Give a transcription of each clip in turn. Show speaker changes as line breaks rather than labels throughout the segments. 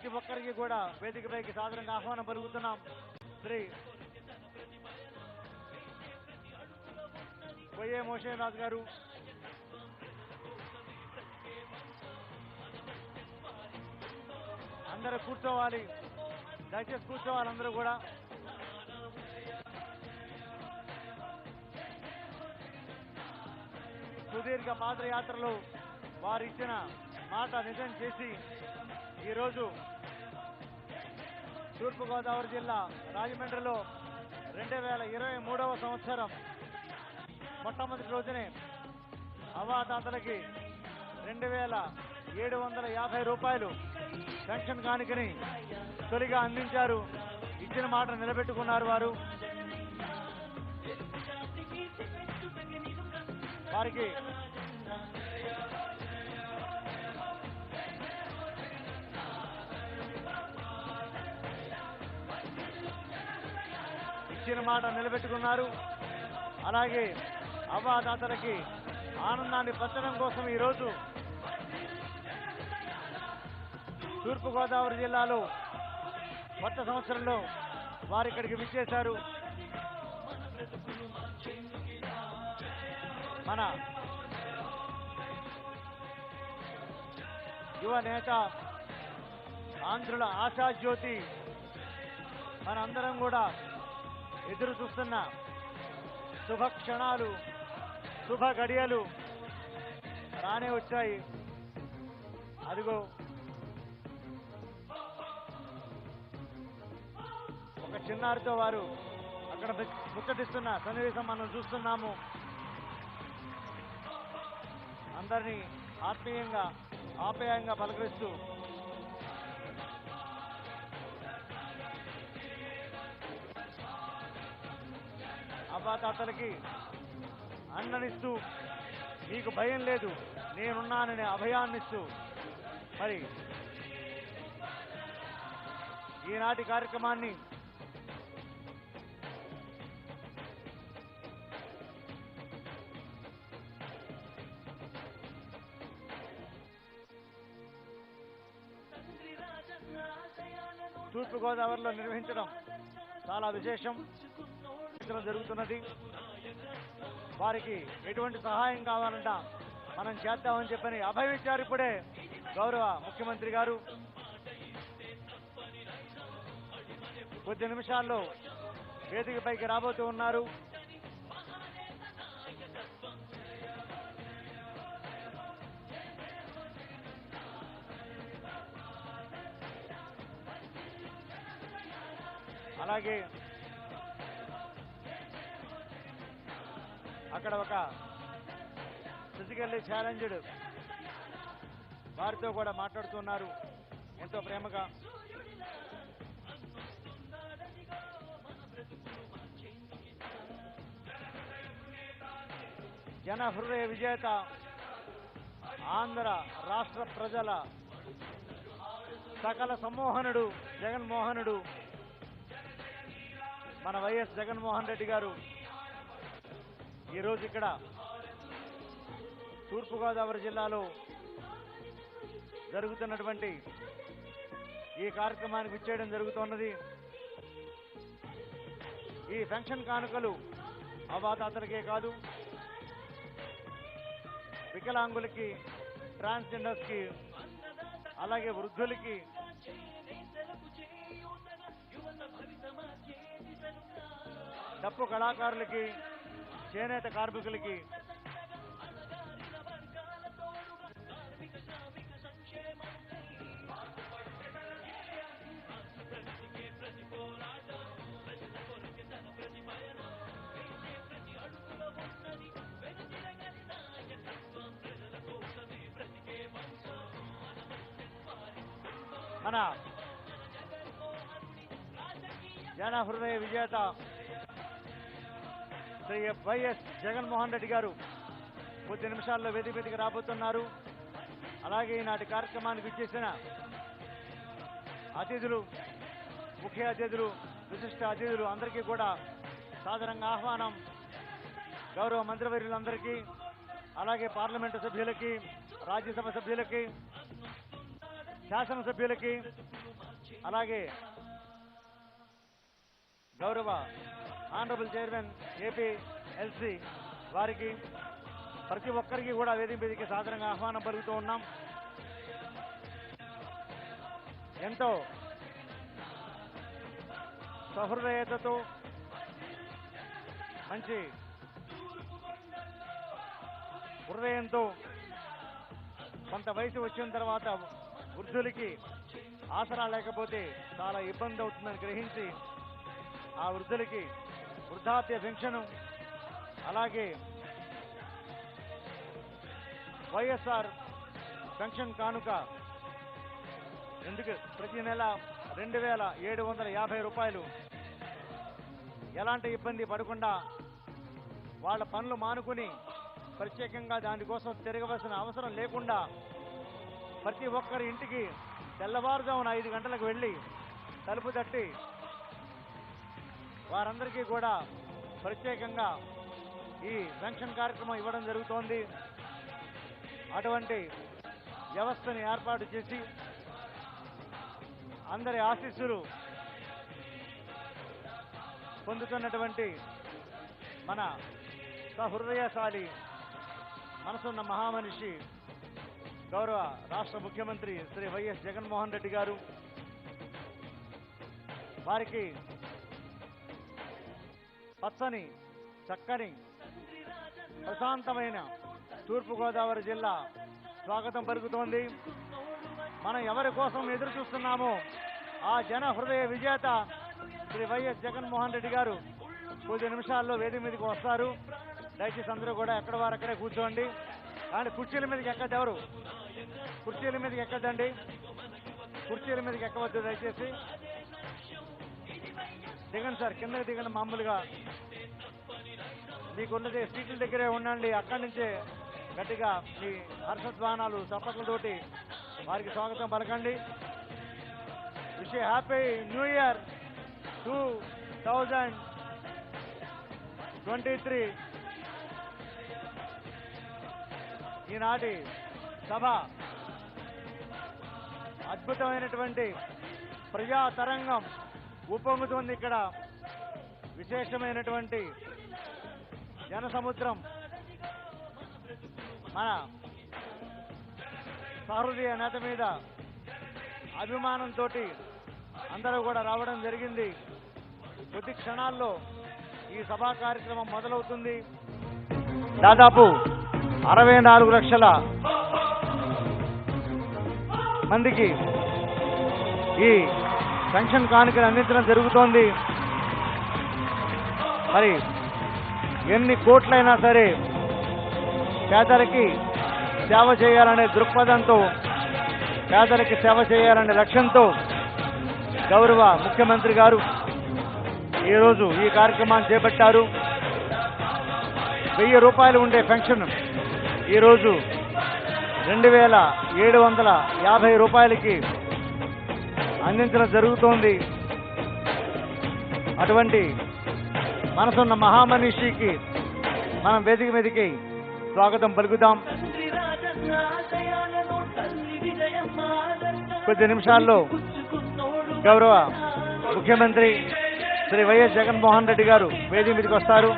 ప్రతి ఒక్కరికి కూడా వేదికపైకి సాదరంగా ఆహ్వానం పలుకుతున్నాం. శ్రీ వైఏ మోషన్ రాజు గారు, అందరూ కూర్చోవాలి, దయచేసి కూర్చోవాలి అందరూ కూడా. సుదీర్ఘ పాదయాత్రలో వారు ఇచ్చిన మాట నిజం చేసి ఈరోజు తూర్పుగోదావరి జిల్లా రాజమండ్రిలో 2023వ సంవత్సరం మొట్టమొదటి రోజునే అవాతాతలకి 2750 రూపాయలు పెన్షన్ కానుకని తొలిగా అందించారు. ఇచ్చిన మాట నిలబెట్టుకున్నారు వారు. వారికి ఇచ్చిన మాట నిలబెట్టుకున్నారు. అలాగే అవ్వాతాతలకి ఆనందాన్ని పంచడం కోసం ఈరోజు తూర్పుగోదావరి జిల్లాలో కొత్త సంవత్సరంలో వారు ఇక్కడికి విచ్చేశారు. మన యువ నేత, ఆంధ్రుల ఆశాజ్యోతి, మనందరం కూడా ఎదురు చూస్తున్న శుభ క్షణాలు, శుభ గడియలు రానే వచ్చాయి. అదిగో ఒక చిన్నారితో వారు అక్కడ ముచ్చటిస్తున్న సన్నివేశం మనం చూస్తున్నాము. అందరినీ ఆత్మీయంగా ఆప్యాయంగా పలకరిస్తూ అవ్వాతాతలకి అన్ననిస్తూ, నీకు భయం లేదు నేనున్నాననే అభయాన్నిస్తూ మరి ఈనాటి కార్యక్రమాన్ని తూర్పుగోదావరిలో నిర్వహించడం చాలా విశేషం జరుగుతున్నది. వారికి ఎటువంటి సహాయం కావాలంట మనం చేద్దామని చెప్పని అభయం ఇచ్చారు ఇప్పుడే గౌరవ ముఖ్యమంత్రి గారు. కొద్ది నిమిషాల్లో వేదికపైకి రాబోతూ ఉన్నారు. అలాగే అక్కడ ఒక ఫిజికల్లీ ఛాలెంజ్డ్ వారితో కూడా మాట్లాడుతున్నారు ఎంతో ప్రేమగా. జన హృదయ విజేత, ఆంధ్ర రాష్ట్ర ప్రజల సకల సమ్మోహనుడు జగన్మోహనుడు మన వైఎస్ జగన్మోహన్ రెడ్డి గారు ఈరోజు ఇక్కడ తూర్పుగోదావరి జిల్లాలో జరుగుతున్నటువంటి ఈ కార్యక్రమానికి విచ్చేయడం జరుగుతున్నది. ఈ పెన్షన్ కానుకలు అవ్వాతాతలకే కాదు, వికలాంగులకి, ట్రాన్స్జెండర్స్కి, అలాగే వృద్ధులకి, డప్పు కళాకారులకి, చేనేత కార్మికులకి, మన జన హృదయ విజేత శ్రీ వైఎస్ జగన్మోహన్ రెడ్డి గారు కొద్ది నిమిషాల్లో వేదికకి రాబోతున్నారు. అలాగే ఈనాటి కార్యక్రమానికి విచ్చేసిన అతిథులు, ముఖ్య అతిథులు, విశిష్ట అతిథులు అందరికీ కూడా సాదరంగా ఆహ్వానం. గౌరవ మంత్రివర్యులందరికీ, అలాగే పార్లమెంటు సభ్యులకి, రాజ్యసభ సభ్యులకి, శాసనసభ్యులకి, అలాగే గౌరవ ఆనరబుల్ చైర్మన్ ఏపీఎల్సీ వారికి ప్రతి ఒక్కరికి కూడా వేదికకి సాధారణంగా ఆహ్వానం పలుకుతూ ఉన్నాం. ఎంతో సహృదయతతో మంచి హృదయంతో కొంత వయసు వచ్చిన తర్వాత వృద్ధులకి ఆసరా లేకపోతే చాలా ఇబ్బంది అవుతుందని గ్రహించి ఆ వృద్ధులకి వృద్ధాప్య పెన్షన్ అలాగే వైఎస్ఆర్ పెన్షన్ కానుక ఎందుకు ప్రతి నెల 2,750 రూపాయలు ఎలాంటి ఇబ్బంది పడకుండా వాళ్ళ పనులు మానుకుని ప్రత్యేకంగా దానికోసం తిరగవలసిన అవసరం లేకుండా ప్రతి ఒక్కరి ఇంటికి తెల్లవారుజామున 5 గంటలకు వెళ్ళి తలుపు తట్టి వారందరికీ కూడా ప్రత్యేకంగా ఈ పెన్షన్ కార్యక్రమం ఇవ్వడం జరుగుతోంది. అటువంటి వ్యవస్థని ఏర్పాటు చేసి అందరి ఆశీస్సులు పొందుతున్నటువంటి మన సహృదయశాలి మనసున్న మహామనిషి గౌరవ రాష్ట్ర ముఖ్యమంత్రి శ్రీ వైఎస్ జగన్మోహన్ రెడ్డి గారు, వారికి పచ్చని చక్కని ప్రశాంతమైన తూర్పుగోదావరి జిల్లా స్వాగతం పలుకుతోంది. మనం ఎవరి కోసం ఎదురు చూస్తున్నామో ఆ జన హృదయ విజేత శ్రీ వైఎస్ జగన్మోహన్ రెడ్డి గారు కొద్ది నిమిషాల్లో వేదిక మీదకి వస్తారు. దయచేసి అందరూ కూడా ఎక్కడ వారు అక్కడే కూర్చోండి. కానీ కుర్చీల మీదకి ఎక్కద్దు, ఎవరు కుర్చీల మీదకి ఎక్కద్దండి, కుర్చీల మీదకి ఎక్కవద్దు దయచేసి. దిగండి సార్, కిందకి దిగండి. మామూలుగా మీకున్నది సీట్ల దగ్గరే ఉండండి. అక్కడి నుంచే గట్టిగా మీ హర్షధ్వానాలు చప్పట్లతోటి వారికి స్వాగతం పలకండి. Wish happy new year 2023. ఈనాటి సభ అద్భుతమైనటువంటి ప్రజా తరంగం ఉప్పొంగుతోంది. ఇక్కడ విశేషమైనటువంటి జనసముద్రం మన సహృదయ నేత మీద అభిమానంతో అందరూ కూడా రావడం జరిగింది. కొద్ది క్షణాల్లో ఈ సభా కార్యక్రమం మొదలవుతుంది. దాదాపు 64 లక్షల మందికి ఈ పెన్షన్ కానుకలు అందించడం జరుగుతోంది. మరి ఎన్ని కోట్లైనా సరే పేదలకి సేవ చేయాలనే దృక్పథంతో, పేదలకి సేవ చేయాలనే లక్ష్యంతో గౌరవ ముఖ్యమంత్రి గారు ఈరోజు ఈ కార్యక్రమాన్ని చేపట్టారు. 1000 రూపాయలు ఉండే పెన్షన్ ఈరోజు 2,750 రూపాయలకి అందించడం జరుగుతోంది. అటువంటి మనసున్న మహామనిషికి మనం వేదిక మీదకి స్వాగతం పలుకుదాం. కొద్ది నిమిషాల్లో గౌరవ ముఖ్యమంత్రి శ్రీ వైఎస్ జగన్మోహన్ రెడ్డి గారు వేదిక మీదకి వస్తారు.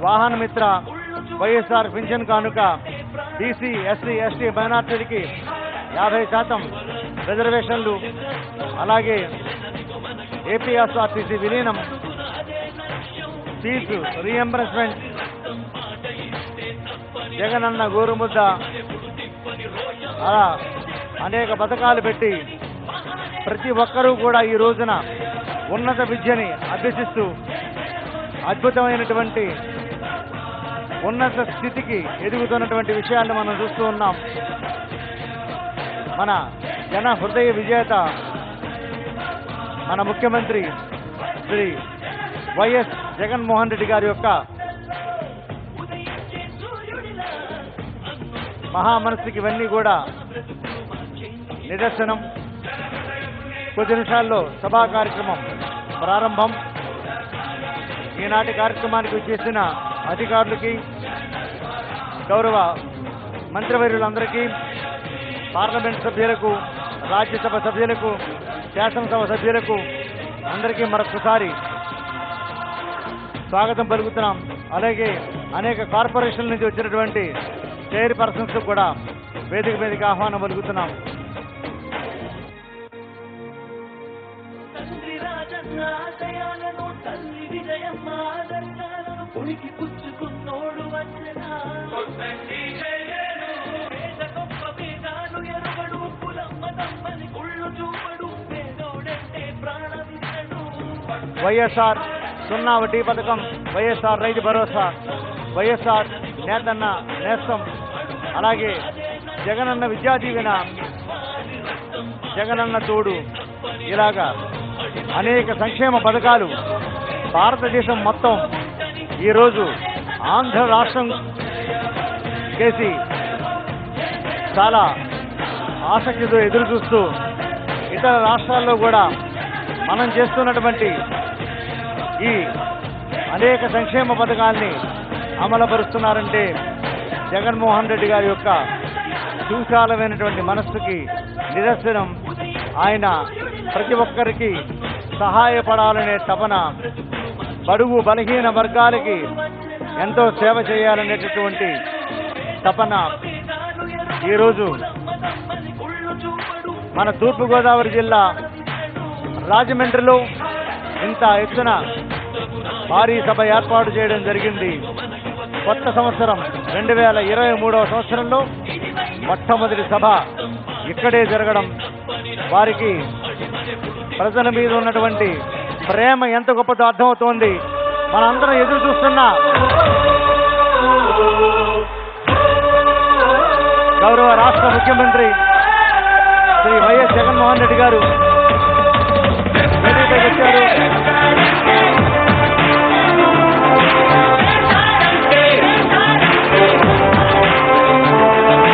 వాహన మిత్ర వైఎస్ఆర్ పింఛన్ కానుక బీసీ, ఎస్సీ, ఎస్టీ, మైనార్టీలకి 50% రిజర్వేషన్లు, అలాగే ఏపీఎస్ఆర్టీసీ విలీనం, ఫీజు రీఎంబర్స్మెంట్, జగనన్న గోరుముద్ద, అలా అనేక పథకాలు పెట్టి ప్రతి ఒక్కరూ కూడా ఈ రోజున ఉన్నత విద్యని అభ్యసిస్తూ అద్భుతమైనటువంటి ఉన్నత స్థితికి ఎదుగుతున్నటువంటి విషయాన్ని మనం చూస్తూ ఉన్నాం. మన జన హృదయ విజేత మన ముఖ్యమంత్రి శ్రీ వైఎస్ జగన్మోహన్ రెడ్డి గారి యొక్క మహామనస్సుకి ఇవన్నీ కూడా నిదర్శనం. కొద్ది నిమిషాల్లో సభా కార్యక్రమం ప్రారంభం. ఈనాటి కార్యక్రమానికి వచ్చేసిన అధికారులకి, గౌరవ మంత్రివర్యులందరికీ, పార్లమెంట్ సభ్యులకు, రాజ్యసభ సభ్యులకు, శాసనసభ సభ్యులకు అందరికీ మరొకసారి స్వాగతం పలుకుతున్నాం. అలాగే అనేక కార్పొరేషన్ల నుంచి వచ్చినటువంటి చైర్పర్సన్స్ కూడా వేదిక మీదకి ఆహ్వానం పలుకుతున్నాం. వైఎస్ఆర్ 0 వడ్డీ పథకం, వైఎస్ఆర్ రైతు భరోసా, వైఎస్ఆర్ నేతన్న నేస్తం, అలాగే జగనన్న విద్యా దీవెన, జగనన్న తోడు, ఇలాగా అనేక సంక్షేమ పథకాలు భారతదేశం మొత్తం ఈరోజు ఆంధ్ర రాష్ట్రం కేసి చాలా ఆసక్తితో ఎదురు చూస్తూ ఇతర రాష్ట్రాల్లో కూడా మనం చేస్తున్నటువంటి ఈ అనేక సంక్షేమ పథకాల్ని అమలుపరుస్తున్నారంటే జగన్మోహన్ రెడ్డి గారి యొక్క సువిశాలమైనటువంటి మనస్సుకి నిదర్శనం. ఆయన ప్రతి ఒక్కరికి సహాయపడాలనే తపన, బడుగు బలహీన వర్గాలకి ఎంతో సేవ చేయాలనేటటువంటి తపన ఈరోజు మన తూర్పుగోదావరి జిల్లా రాజమండ్రిలో ఇంత ఎత్తున భారీ సభ ఏర్పాటు చేయడం జరిగింది. కొత్త సంవత్సరం 2023వ సంవత్సరంలో మొట్టమొదటి సభ ఇక్కడే జరగడం వారికి ప్రజల మీద ఉన్నటువంటి ప్రేమ ఎంత గొప్పదో అర్థమవుతోంది. మనందరం ఎదురు చూస్తున్న గౌరవ రాష్ట్ర ముఖ్యమంత్రి శ్రీ వైఎస్ జగన్మోహన్ రెడ్డి గారు వేదికపైకి వచ్చారు.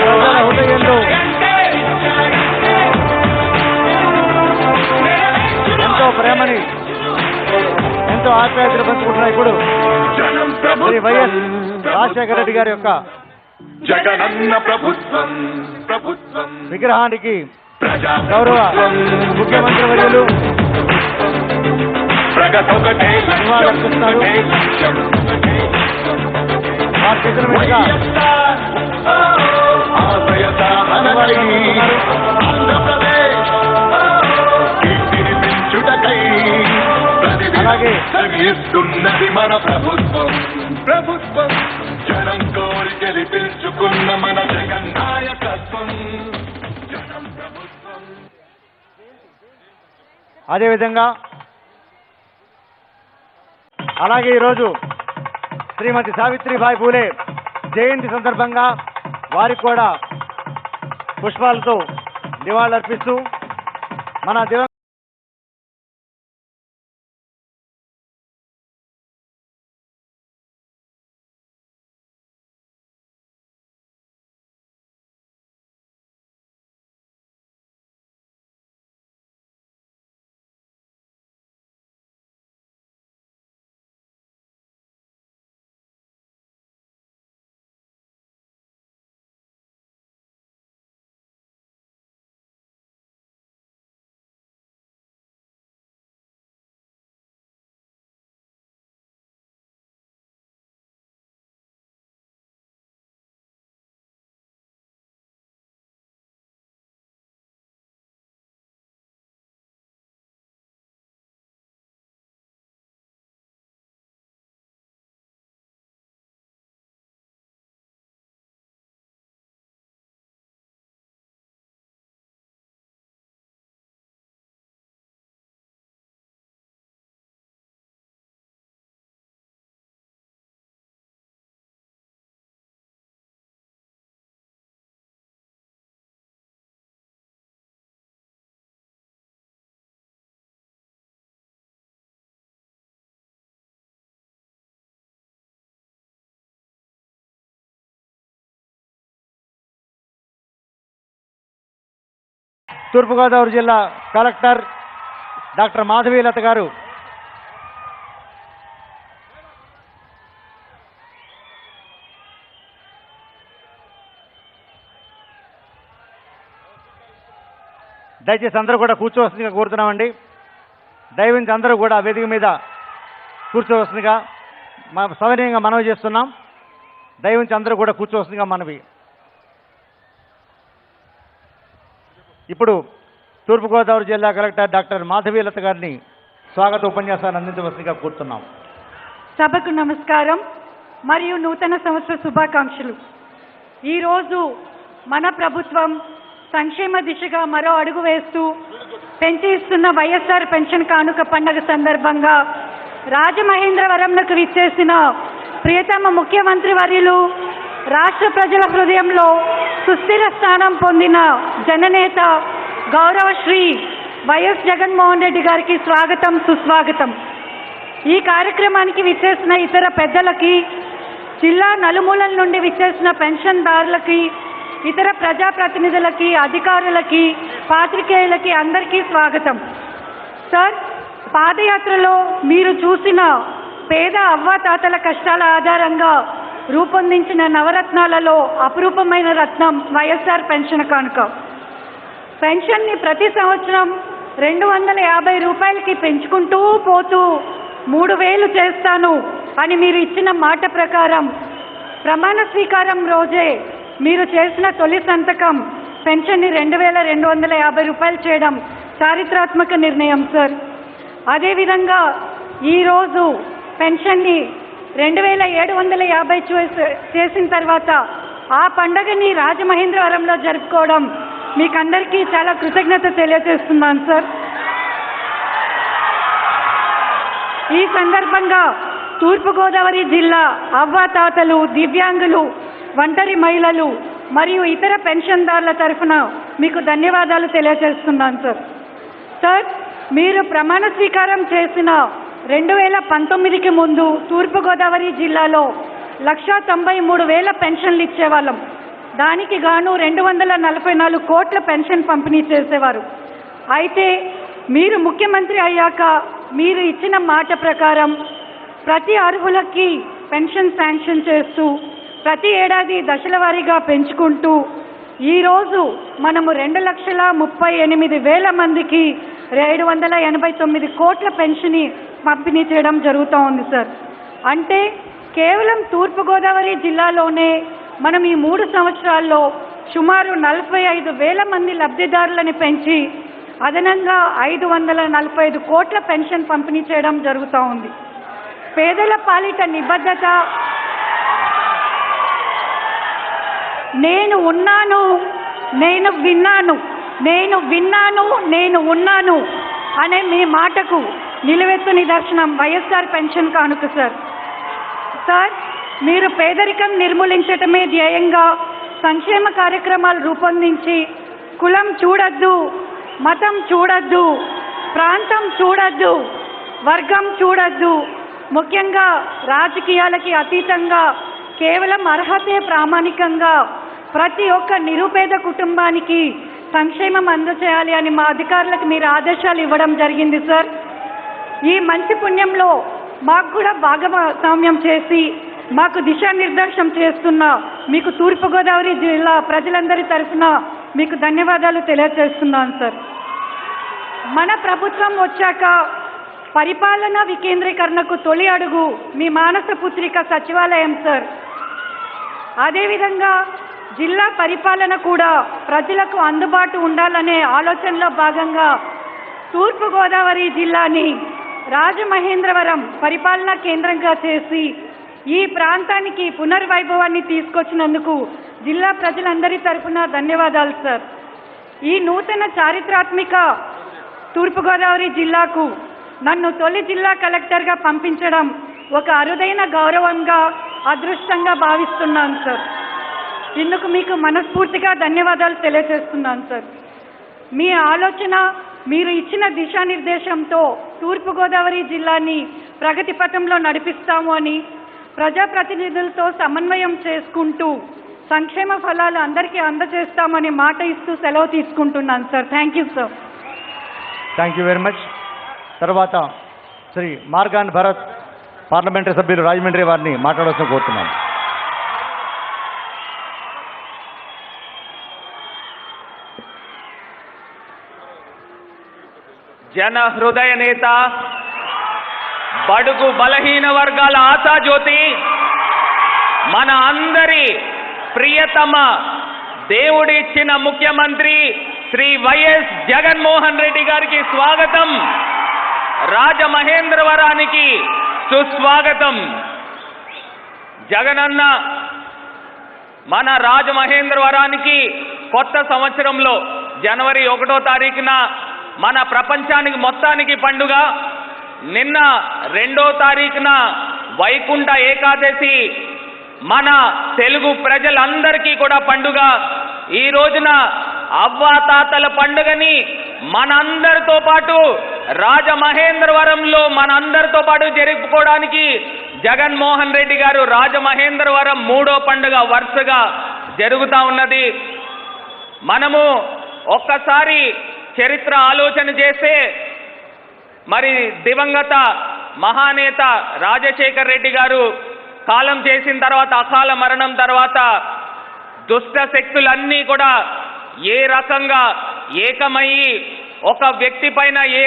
ప్రజల హృదయంలో ఎంతో ప్రేమని, ఎంతో ఆప్యాయతలు పంచుకుంటున్నాయి. ఇప్పుడు శ్రీ వైఎస్ రాజశేఖర రెడ్డి గారి యొక్క
జగనన్న ప్రభుత్వం
విగ్రహానికి గౌరవ ముఖ్యమంత్రి వర్యులు నివాళులర్పిస్తున్నారు. వారి చేతుల మీదుగా అలాగే
మన ప్రభుత్వం జనం కోరి గెలిపించుకున్న మన జగన్ నాయకత్వం.
అదేవిధంగా అలాగే ఈరోజు శ్రీమతి సావిత్రిబాయి పూలే జయంతి సందర్భంగా వారికి కూడా పుష్పాలతో నివాళులర్పిస్తూ మన తూర్పుగోదావరి జిల్లా కలెక్టర్ డాక్టర్ మాధవీలత గారు దయచేసి అందరూ కూడా కూర్చోవలసిందిగా కోరుతున్నామండి. దయవించి అందరూ కూడా వేదిక మీద కూర్చోవలసిందిగా సవినయంగా మనవి చేస్తున్నాం. దయవించి అందరూ కూడా కూర్చోవలసిందిగా మనవి. ఇప్పుడు తూర్పుగోదావరి జిల్లా కలెక్టర్ డాక్టర్ మాధవీలత గారిని స్వాగత ఉపన్యాసాన్ని అందించవలసిందిగా కోరుతున్నాం.
సభకు నమస్కారం మరియు నూతన సంవత్సర శుభాకాంక్షలు. ఈరోజు మన ప్రభుత్వం సంక్షేమ దిశగా మరో అడుగు వేస్తూ పెంచి ఇస్తున్న వైఎస్ఆర్ పెన్షన్ కానుక పండుగ సందర్భంగా రాజమహేంద్రవరంకు విచ్చేసిన ప్రియతమ ముఖ్యమంత్రి వర్యులు, రాష్ట్ర ప్రజల హృదయంలో సుస్థిర స్థానం పొందిన జననేత గౌరవ శ్రీ వైఎస్ జగన్మోహన్ రెడ్డి గారికి స్వాగతం, సుస్వాగతం. ఈ కార్యక్రమానికి విచ్చేసిన ఇతర పెద్దలకి, జిల్లా నలుమూలల నుండి విచ్చేసిన పెన్షన్దారులకి, ఇతర ప్రజాప్రతినిధులకి, అధికారులకి, పాత్రికేయులకి అందరికీ స్వాగతం. సార్, పాదయాత్రలో మీరు చూసిన పేద అవ్వాతాతల కష్టాల ఆధారంగా రూపొందించిన నవరత్నాలలో అపురూపమైన రత్నం వైఎస్ఆర్ పెన్షన్ కానుక. పెన్షన్ని ప్రతి సంవత్సరం 250 రూపాయలకి పెంచుకుంటూ పోతూ 3000 చేస్తాను అని మీరు ఇచ్చిన మాట ప్రకారం ప్రమాణ స్వీకారం రోజే మీరు చేసిన తొలి సంతకం పెన్షన్ని 2250 రూపాయలు చేయడం చారిత్రాత్మక నిర్ణయం సార్. అదేవిధంగా ఈరోజు పెన్షన్ని 2750 చేసిన తర్వాత ఆ పండగని రాజమహేంద్రవరంలో జరుపుకోవడం మీకందరికీ చాలా కృతజ్ఞత తెలియజేస్తున్నాను సార్. ఈ సందర్భంగా తూర్పుగోదావరి జిల్లా అవ్వాతాతలు, దివ్యాంగులు, ఒంటరి మహిళలు మరియు ఇతర పెన్షన్దారుల తరఫున మీకు ధన్యవాదాలు తెలియజేస్తున్నాను సార్. సార్, మీరు ప్రమాణ స్వీకారం చేసిన 2019కి ముందు తూర్పుగోదావరి జిల్లాలో 193,000 పెన్షన్లు ఇచ్చేవాళ్ళం. దానికి గాను 244 కోట్ల పెన్షన్ పంపిణీ చేసేవారు. అయితే మీరు ముఖ్యమంత్రి అయ్యాక మీరు ఇచ్చిన మాట ప్రకారం ప్రతి అర్హులకి పెన్షన్ శాంక్షన్ చేస్తూ ప్రతి ఏడాది దశల వారీగా పెంచుకుంటూ ఈరోజు మనము 2,38,000 మందికి 789 కోట్ల పెన్షన్ పంపిణీ చేయడం జరుగుతూ ఉంది సార్. అంటే కేవలం తూర్పుగోదావరి జిల్లాలోనే మనం ఈ 3 సంవత్సరాల్లో సుమారు 45,000 మంది లబ్ధిదారులని పెంచి అదనంగా 545 కోట్ల పెన్షన్ పంపిణీ చేయడం జరుగుతూ ఉంది. పేదల పాలిట నిబద్ధత, నేను ఉన్నాను, నేను విన్నాను, నేను విన్నాను, నేను ఉన్నాను అనే మీ మాటకు నిలువెత్తు నిదర్శనం వైఎస్ఆర్ పెన్షన్ కానుక సార్. సార్, మీరు పేదరికం నిర్మూలించటమే ధ్యేయంగా సంక్షేమ కార్యక్రమాలు రూపొందించి కులం చూడొద్దు, మతం చూడొద్దు, ప్రాంతం చూడొద్దు, వర్గం చూడొద్దు, ముఖ్యంగా రాజకీయాలకి అతీతంగా కేవలం అర్హతే ప్రామాణికంగా ప్రతి ఒక్క నిరుపేద కుటుంబానికి సంక్షేమం అందజేయాలి అని మా అధికారులకు మీరు ఆదేశాలు ఇవ్వడం జరిగింది సార్. ఈ మంచి పుణ్యంలో మాకు కూడా భాగస్వామ్యం చేసి మాకు దిశానిర్దేశం చేస్తున్న మీకు తూర్పుగోదావరి జిల్లా ప్రజలందరి తరఫున మీకు ధన్యవాదాలు తెలియజేస్తున్నాను సార్. మన ప్రభుత్వం వచ్చాక పరిపాలన వికేంద్రీకరణకు తొలి అడుగు మీ మానస పుత్రిక సచివాలయం సార్. అదేవిధంగా జిల్లా పరిపాలన కూడా ప్రజలకు అందుబాటు ఉండాలనే ఆలోచనలో భాగంగా తూర్పుగోదావరి జిల్లాని రాజమహేంద్రవరం పరిపాలనా కేంద్రంగా చేసి ఈ ప్రాంతానికి పునర్వైభవాన్ని తీసుకొచ్చినందుకు జిల్లా ప్రజలందరి తరఫున ధన్యవాదాలు సార్. ఈ నూతన చారిత్రాత్మక తూర్పుగోదావరి జిల్లాకు నన్ను తొలి జిల్లా కలెక్టర్గా పంపించడం ఒక అరుదైన గౌరవంగా, అదృష్టంగా భావిస్తున్నాను సార్. ఇందుకు మీకు మనస్ఫూర్తిగా ధన్యవాదాలు తెలియజేస్తున్నాను సార్. మీ ఆలోచన, మీరు ఇచ్చిన దిశానిర్దేశంతో తూర్పుగోదావరి జిల్లాని ప్రగతి పథంలో నడిపిస్తాము అని ప్రజాప్రతినిధులతో సమన్వయం చేసుకుంటూ సంక్షేమ ఫలాలు అందరికీ అందజేస్తామని మాట ఇస్తూ సెలవు తీసుకుంటున్నాను sir. Thank you sir.
Thank you very much. తర్వాత శ్రీ మార్గాన్ భరత్, పార్లమెంటరీ సభ్యులు రాజమండ్రి వారిని మాట్లాడవలసిన కోరుతున్నాను.
జన హృదయ నేత, బడుగు బలహీన వర్గాల ఆశాజ్యోతి, మన అందరి ప్రియతమ దేవుడిచ్చిన ముఖ్యమంత్రి శ్రీ వైఎస్ జగన్మోహన్ రెడ్డి గారికి స్వాగతం. రాజమహేంద్రవరానికి సుస్వాగతం. జగనన్న మన రాజమహేంద్రవరానికి కొత్త సంవత్సరంలో జనవరి 1వ తారీఖున మన ప్రపంచానికి మొత్తానికి పండుగ. నిన్న 2వ తారీఖున వైకుంఠ ఏకాదశి మన తెలుగు ప్రజలందరికీ కూడా పండుగ. ఈ రోజున అవ్వాతాతల పండుగని మనందరితో పాటు రాజమహేంద్రవరంలో మనందరితో పాటు జరుపుకోవడానికి జగన్మోహన్ రెడ్డి గారు రాజమహేంద్రవరం 3వ పండుగ వరుసగా జరుగుతూ ఉన్నది. మనము ఒక్కసారి చరిత్ర ఆలోచన చేస్తే మరి దివంగత మహానేత రాజశేఖర్ రెడ్డి గారు కాలం చేసిన తర్వాత, అకాల మరణం తర్వాత దుష్ట శక్తులన్నీ కూడా ఏ రకంగా ఏకమయ్యి ఒక వ్యక్తి పైన ఏ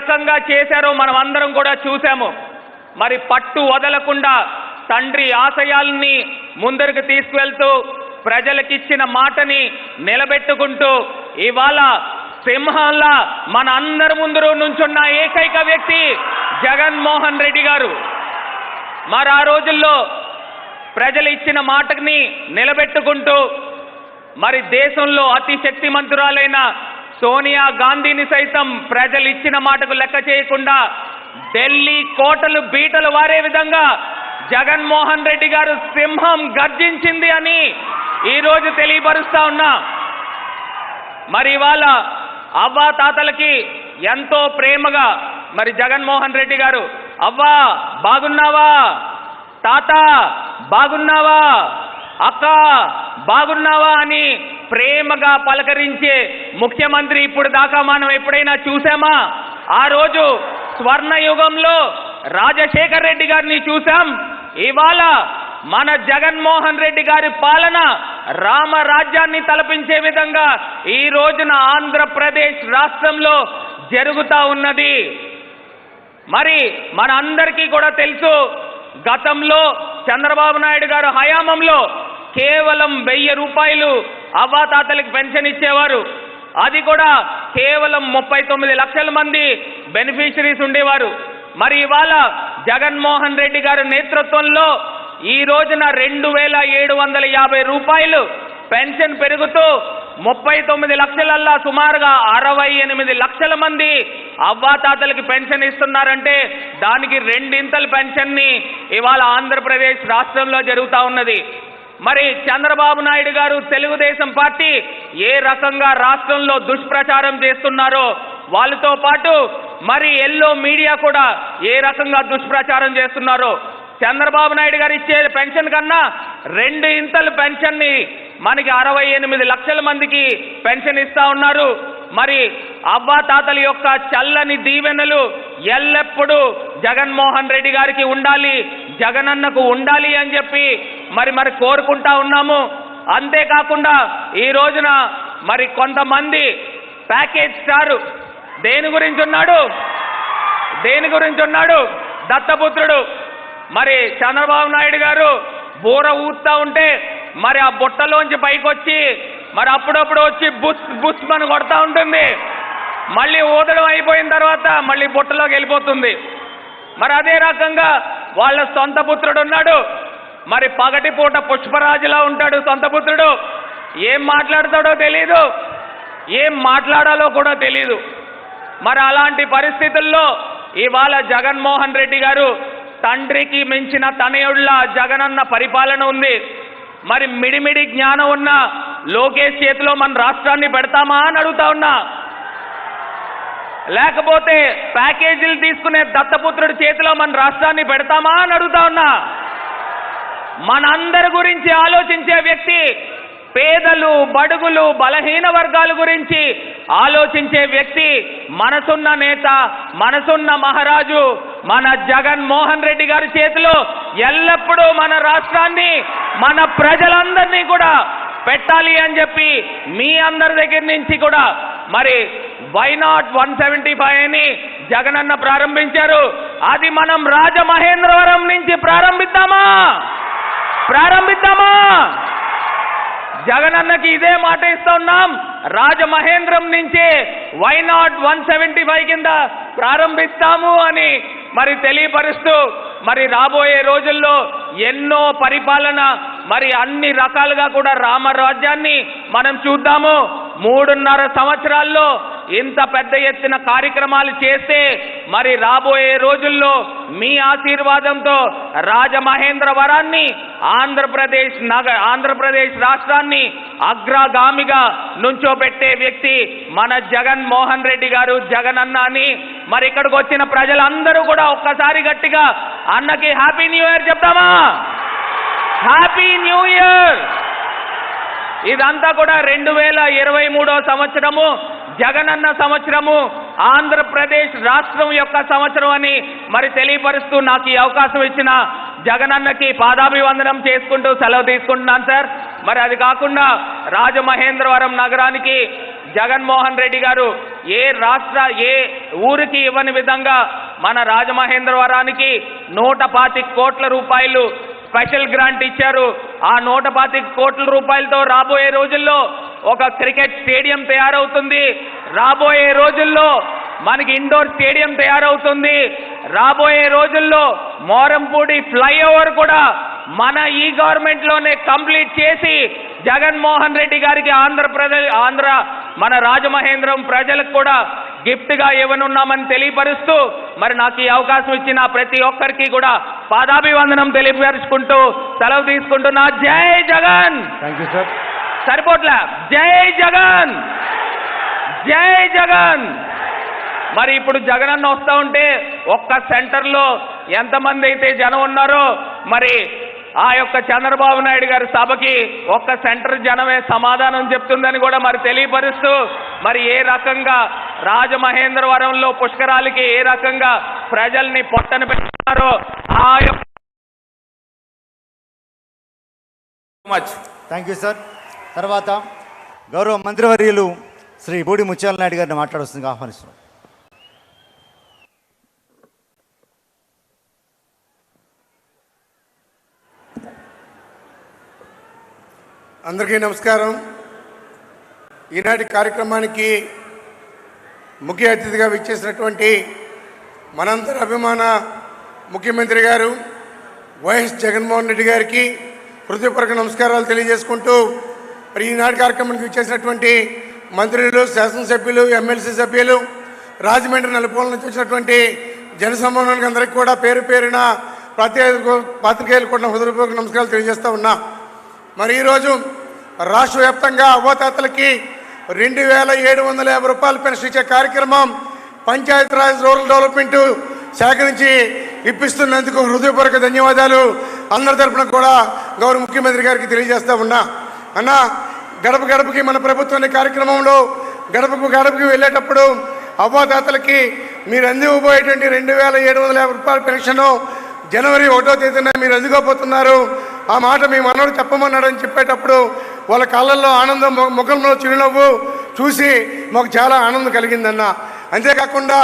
రకంగా చేశారో మనం అందరం కూడా చూసాము. మరి పట్టు వదలకుండా తండ్రి ఆశయాల్ని ముందరికి తీసుకువెళ్తూ ప్రజలకిచ్చిన మాటని నిలబెట్టుకుంటూ ఇవాళ సింహంలా మన అందరి ముందు నుంచున్న ఏకైక వ్యక్తి జగన్మోహన్ రెడ్డి గారు. మరి ఆ రోజుల్లో ప్రజలు ఇచ్చిన మాటని నిలబెట్టుకుంటూ మరి దేశంలో అతి శక్తిమంతురాలైన సోనియా గాంధీని సైతం ప్రజలు ఇచ్చిన మాటకు లెక్క చేయకుండా ఢిల్లీ కోటలు బీటలు వారే విధంగా జగన్మోహన్ రెడ్డి గారు సింహం గర్జించింది అని ఈరోజు తెలియపరుస్తా ఉన్నా. మరి ఇవాళ అవ్వా తాతలకి ఎంతో ప్రేమగా మరి జగన్మోహన్ రెడ్డి గారు అవ్వా బాగున్నావా, తాత బాగున్నావా, అక్క బాగున్నావా అని ప్రేమగా పలకరించే ముఖ్యమంత్రి ఇప్పుడు దాకా మనం ఎప్పుడైనా చూసామా? ఆ రోజు స్వర్ణయుగంలో రాజశేఖర్ రెడ్డి గారిని చూసాం. ఇవాళ మన జగన్మోహన్ రెడ్డి గారి పాలన రామరాజ్యాన్ని తలపించే విధంగా ఈ రోజున ఆంధ్రప్రదేశ్ రాష్ట్రంలో జరుగుతూ ఉన్నది. మరి మన అందరికీ కూడా తెలుసు, గతంలో చంద్రబాబు నాయుడు గారు హయాంలో కేవలం 1000 రూపాయలు అవ్వాతాతలకు పెన్షన్ ఇచ్చేవారు. అది కూడా కేవలం 39 లక్షల మంది బెనిఫిషరీస్ ఉండేవారు. మరి ఇవాళ జగన్మోహన్ రెడ్డి గారి నేతృత్వంలో ఈ రోజున 2750 రూపాయలు పెన్షన్ పెరుగుతూ 39 లక్షలల్లా సుమారుగా 68 లక్షల మంది అవ్వాతాతలకి పెన్షన్ ఇస్తున్నారంటే దానికి 2 పెన్షన్ని ఇవాళ ఆంధ్రప్రదేశ్ రాష్ట్రంలో జరుగుతూ ఉన్నది. మరి చంద్రబాబు నాయుడు గారు తెలుగుదేశం పార్టీ ఏ రకంగా రాష్ట్రంలో దుష్ప్రచారం చేస్తున్నారో వాళ్ళతో పాటు మరి ఎల్లో మీడియా కూడా ఏ రకంగా దుష్ప్రచారం చేస్తున్నారో, చంద్రబాబు నాయుడు గారు ఇచ్చే పెన్షన్ కన్నా 2 పెన్షన్ని మనకి 68 లక్షల మందికి పెన్షన్ ఇస్తా ఉన్నారు. మరి అవ్వాతాతల యొక్క చల్లని దీవెనలు ఎల్లప్పుడూ జగన్మోహన్ రెడ్డి గారికి ఉండాలి, జగనన్నకు ఉండాలి అని చెప్పి మరి కోరుకుంటా ఉన్నాము. అంతేకాకుండా ఈ రోజున మరి కొంతమంది ప్యాకేజ్ స్టార్ దేని గురించి ఉన్నాడు? దత్తపుత్రుడు. మరి చంద్రబాబు నాయుడు గారు బూర ఊస్తా ఉంటే మరి ఆ బుట్టలోంచి పైకొచ్చి మరి అప్పుడప్పుడు వచ్చి బుస్ బుస్ అని కొడతా ఉంటుంది. మళ్ళీ ఊదడం అయిపోయిన తర్వాత మళ్ళీ బుట్టలోకి వెళ్ళిపోతుంది. మరి అదే రకంగా వాళ్ళ సొంత పుత్రుడు ఉన్నాడు. మరి పగటిపూట పుష్పరాజులా ఉంటాడు సొంత పుత్రుడు. ఏం మాట్లాడతాడో తెలీదు, ఏం మాట్లాడాలో కూడా తెలీదు. మరి అలాంటి పరిస్థితుల్లో ఇవాళ జగన్మోహన్ రెడ్డి గారు తండ్రికి మించిన తనయుళ్ళ జగనన్న పరిపాలన ఉంది. మరి మిడిమిడి జ్ఞానం ఉన్న లోకేష్ చేతిలో మన రాష్ట్రాన్ని పెడతామా అని అడుగుతా ఉన్నా, లేకపోతే ప్యాకేజీలు తీసుకునే దత్తపుత్రుడి చేతిలో మన రాష్ట్రాన్ని పెడతామా అని అడుగుతా ఉన్నా. మనందరి గురించి ఆలోచించే వ్యక్తి, పేదలు, బడుగులు, బలహీన వర్గాల గురించి ఆలోచించే వ్యక్తి, మనసున్న నేత, మనసున్న మహారాజు మన జగన్మోహన్ రెడ్డి గారి చేతిలో ఎల్లప్పుడూ మన రాష్ట్రాన్ని, మన ప్రజలందరినీ కూడా పెట్టాలి అని చెప్పి మీ అందరి దగ్గర నుంచి కూడా మరి వై నాట్ 175 అని జగనన్న ప్రారంభించారు. అది మనం రాజమహేంద్రవరం నుంచి ప్రారంభిద్దామా? జగనన్నకి ఇదే మాట ఇస్తా ఉన్నాం. రాజమహేంద్రం నుంచి వై నాట్ 175 కింద ప్రారంభిస్తాము అని మరి తెలియపరుస్తూ మరి రాబోయే రోజుల్లో ఎన్నో పరిపాలన మరి అన్ని రకాలుగా కూడా రామరాజ్యాన్ని మనం చూద్దాము. 3.5 సంవత్సరాల్లో ఇంత పెద్ద ఎత్తున కార్యక్రమాలు చేస్తే మరి రాబోయే రోజుల్లో మీ ఆశీర్వాదంతో రాజమహేంద్రవరాన్ని ఆంధ్రప్రదేశ్ రాష్ట్రాన్ని అగ్రగామిగా నుంచోబెట్టే వ్యక్తి మన జగన్మోహన్ రెడ్డి గారు, జగనన్న అని మరి ఇక్కడికి వచ్చిన ప్రజలందరూ కూడా ఒక్కసారి గట్టిగా అన్నకి హ్యాపీ న్యూ ఇయర్ చెప్తామా? Happy new year. ఇదంతా కూడా 2023 సంవత్సరము జగనన్న సంవత్సరము, ఆంధ్రప్రదేశ్ రాష్ట్రం యొక్క సంవత్సరం అని మరి తెలియపరుస్తూ నాకు ఈ అవకాశం ఇచ్చిన జగనన్నకి పాదాభివందనం చేసుకుంటూ సెలవు తీసుకుంటున్నాను సార్. మరి అది కాకుండా రాజమహేంద్రవరం నగరానికి జగన్మోహన్ రెడ్డి గారు ఏ ఊరికి ఇవ్వని విధంగా మన రాజమహేంద్రవరానికి 125 కోట్ల రూపాయలు స్పెషల్ గ్రాంట్ ఇచ్చారు. ఆ 125 కోట్ల రూపాయలతో రాబోయే రోజుల్లో ఒక క్రికెట్ స్టేడియం తయారవుతుంది. రాబోయే రోజుల్లో మనకి ఇండోర్ స్టేడియం తయారవుతుంది. రాబోయే రోజుల్లో మోరంపూడి ఫ్లైఓవర్ కూడా మన ఈ గవర్నమెంట్ లోనే కంప్లీట్ చేసి జగన్మోహన్ రెడ్డి గారికి మన రాజమహేంద్రం ప్రజలకు కూడా గిఫ్ట్ గా ఇవ్వనున్నామని తెలియపరుస్తూ మరి నాకు ఈ అవకాశం ఇచ్చిన ప్రతి ఒక్కరికి కూడా పాదాభివందనం తెలియపరుచుకుంటూ సెలవు తీసుకుంటున్నా. జై జగన్.
Thank you sir.
సరిపోట్లా. జై జగన్, జై జగన్. మరి ఇప్పుడు జగనన్న వస్తా ఉంటే ఒక్క సెంటర్లో ఎంతమంది అయితే జనం ఉన్నారో మరి ఆ యొక్క చంద్రబాబు నాయుడు గారి సభకి ఒక్క సెంటర్ జనమే సమాధానం చెప్తుందని కూడా మరి తెలియపరుస్తూ మరి ఏ రకంగా రాజమహేంద్రవరంలో పుష్కరాలకి ఏ రకంగా ప్రజల్ని పొట్టన పెట్టున్నారో ఆ యొక్క.
Thank you sir. తర్వాత గౌరవ మంత్రివర్యులు శ్రీ బూడి ముత్యాల నాయుడు గారిని మాట్లాడుతుంది ఆహ్వానిస్తున్నాం.
అందరికీ నమస్కారం. ఈనాటి కార్యక్రమానికి ముఖ్య అతిథిగా విచ్చేసినటువంటి మనందరి అభిమాన ముఖ్యమంత్రి గారు వైఎస్ జగన్మోహన్ రెడ్డి గారికి హృదయపూర్వక నమస్కారాలు తెలియజేసుకుంటూ మరి ఈనాటి కార్యక్రమానికి విచ్చేసినటువంటి మంత్రులు, శాసనసభ్యులు, ఎమ్మెల్సీ సభ్యులు, రాజమండ్రి నలుపూల నుంచి వచ్చినటువంటి జనసమూహానికి అందరికీ కూడా పేరు పేరున పాత్రికేయులు కూడా హృదయపూర్వక నమస్కారాలు తెలియజేస్తూ ఉన్నా. మరి ఈరోజు రాష్ట్ర వ్యాప్తంగా అవ్వాతాతలకి 2750 రూపాయల పెన్షన్ ఇచ్చే కార్యక్రమం పంచాయతీరాజ్ రూరల్ డెవలప్మెంట్ శాఖ నుంచి ఇప్పిస్తున్నందుకు హృదయపూర్వక ధన్యవాదాలు అందరి తరఫున కూడా గౌరవ ముఖ్యమంత్రి గారికి తెలియజేస్తూ ఉన్నా. అన్న, గడప గడపకి మన ప్రభుత్వం కార్యక్రమంలో గడపకి వెళ్ళేటప్పుడు అవ్వాతాతలకి మీరు అందివ్వబోయేటువంటి 2750 రూపాయల పెన్షన్ జనవరి 1వ తేదీన మీరు అందుకోబోతున్నారు. ఆ మాట మీ మనవడు చెప్పమన్నాడని చెప్పేటప్పుడు వాళ్ళ కళ్ళల్లో ఆనందం, ముఖంలో చిరునవ్వు చూసి మాకు చాలా ఆనందం కలిగిందన్న. అంతేకాకుండా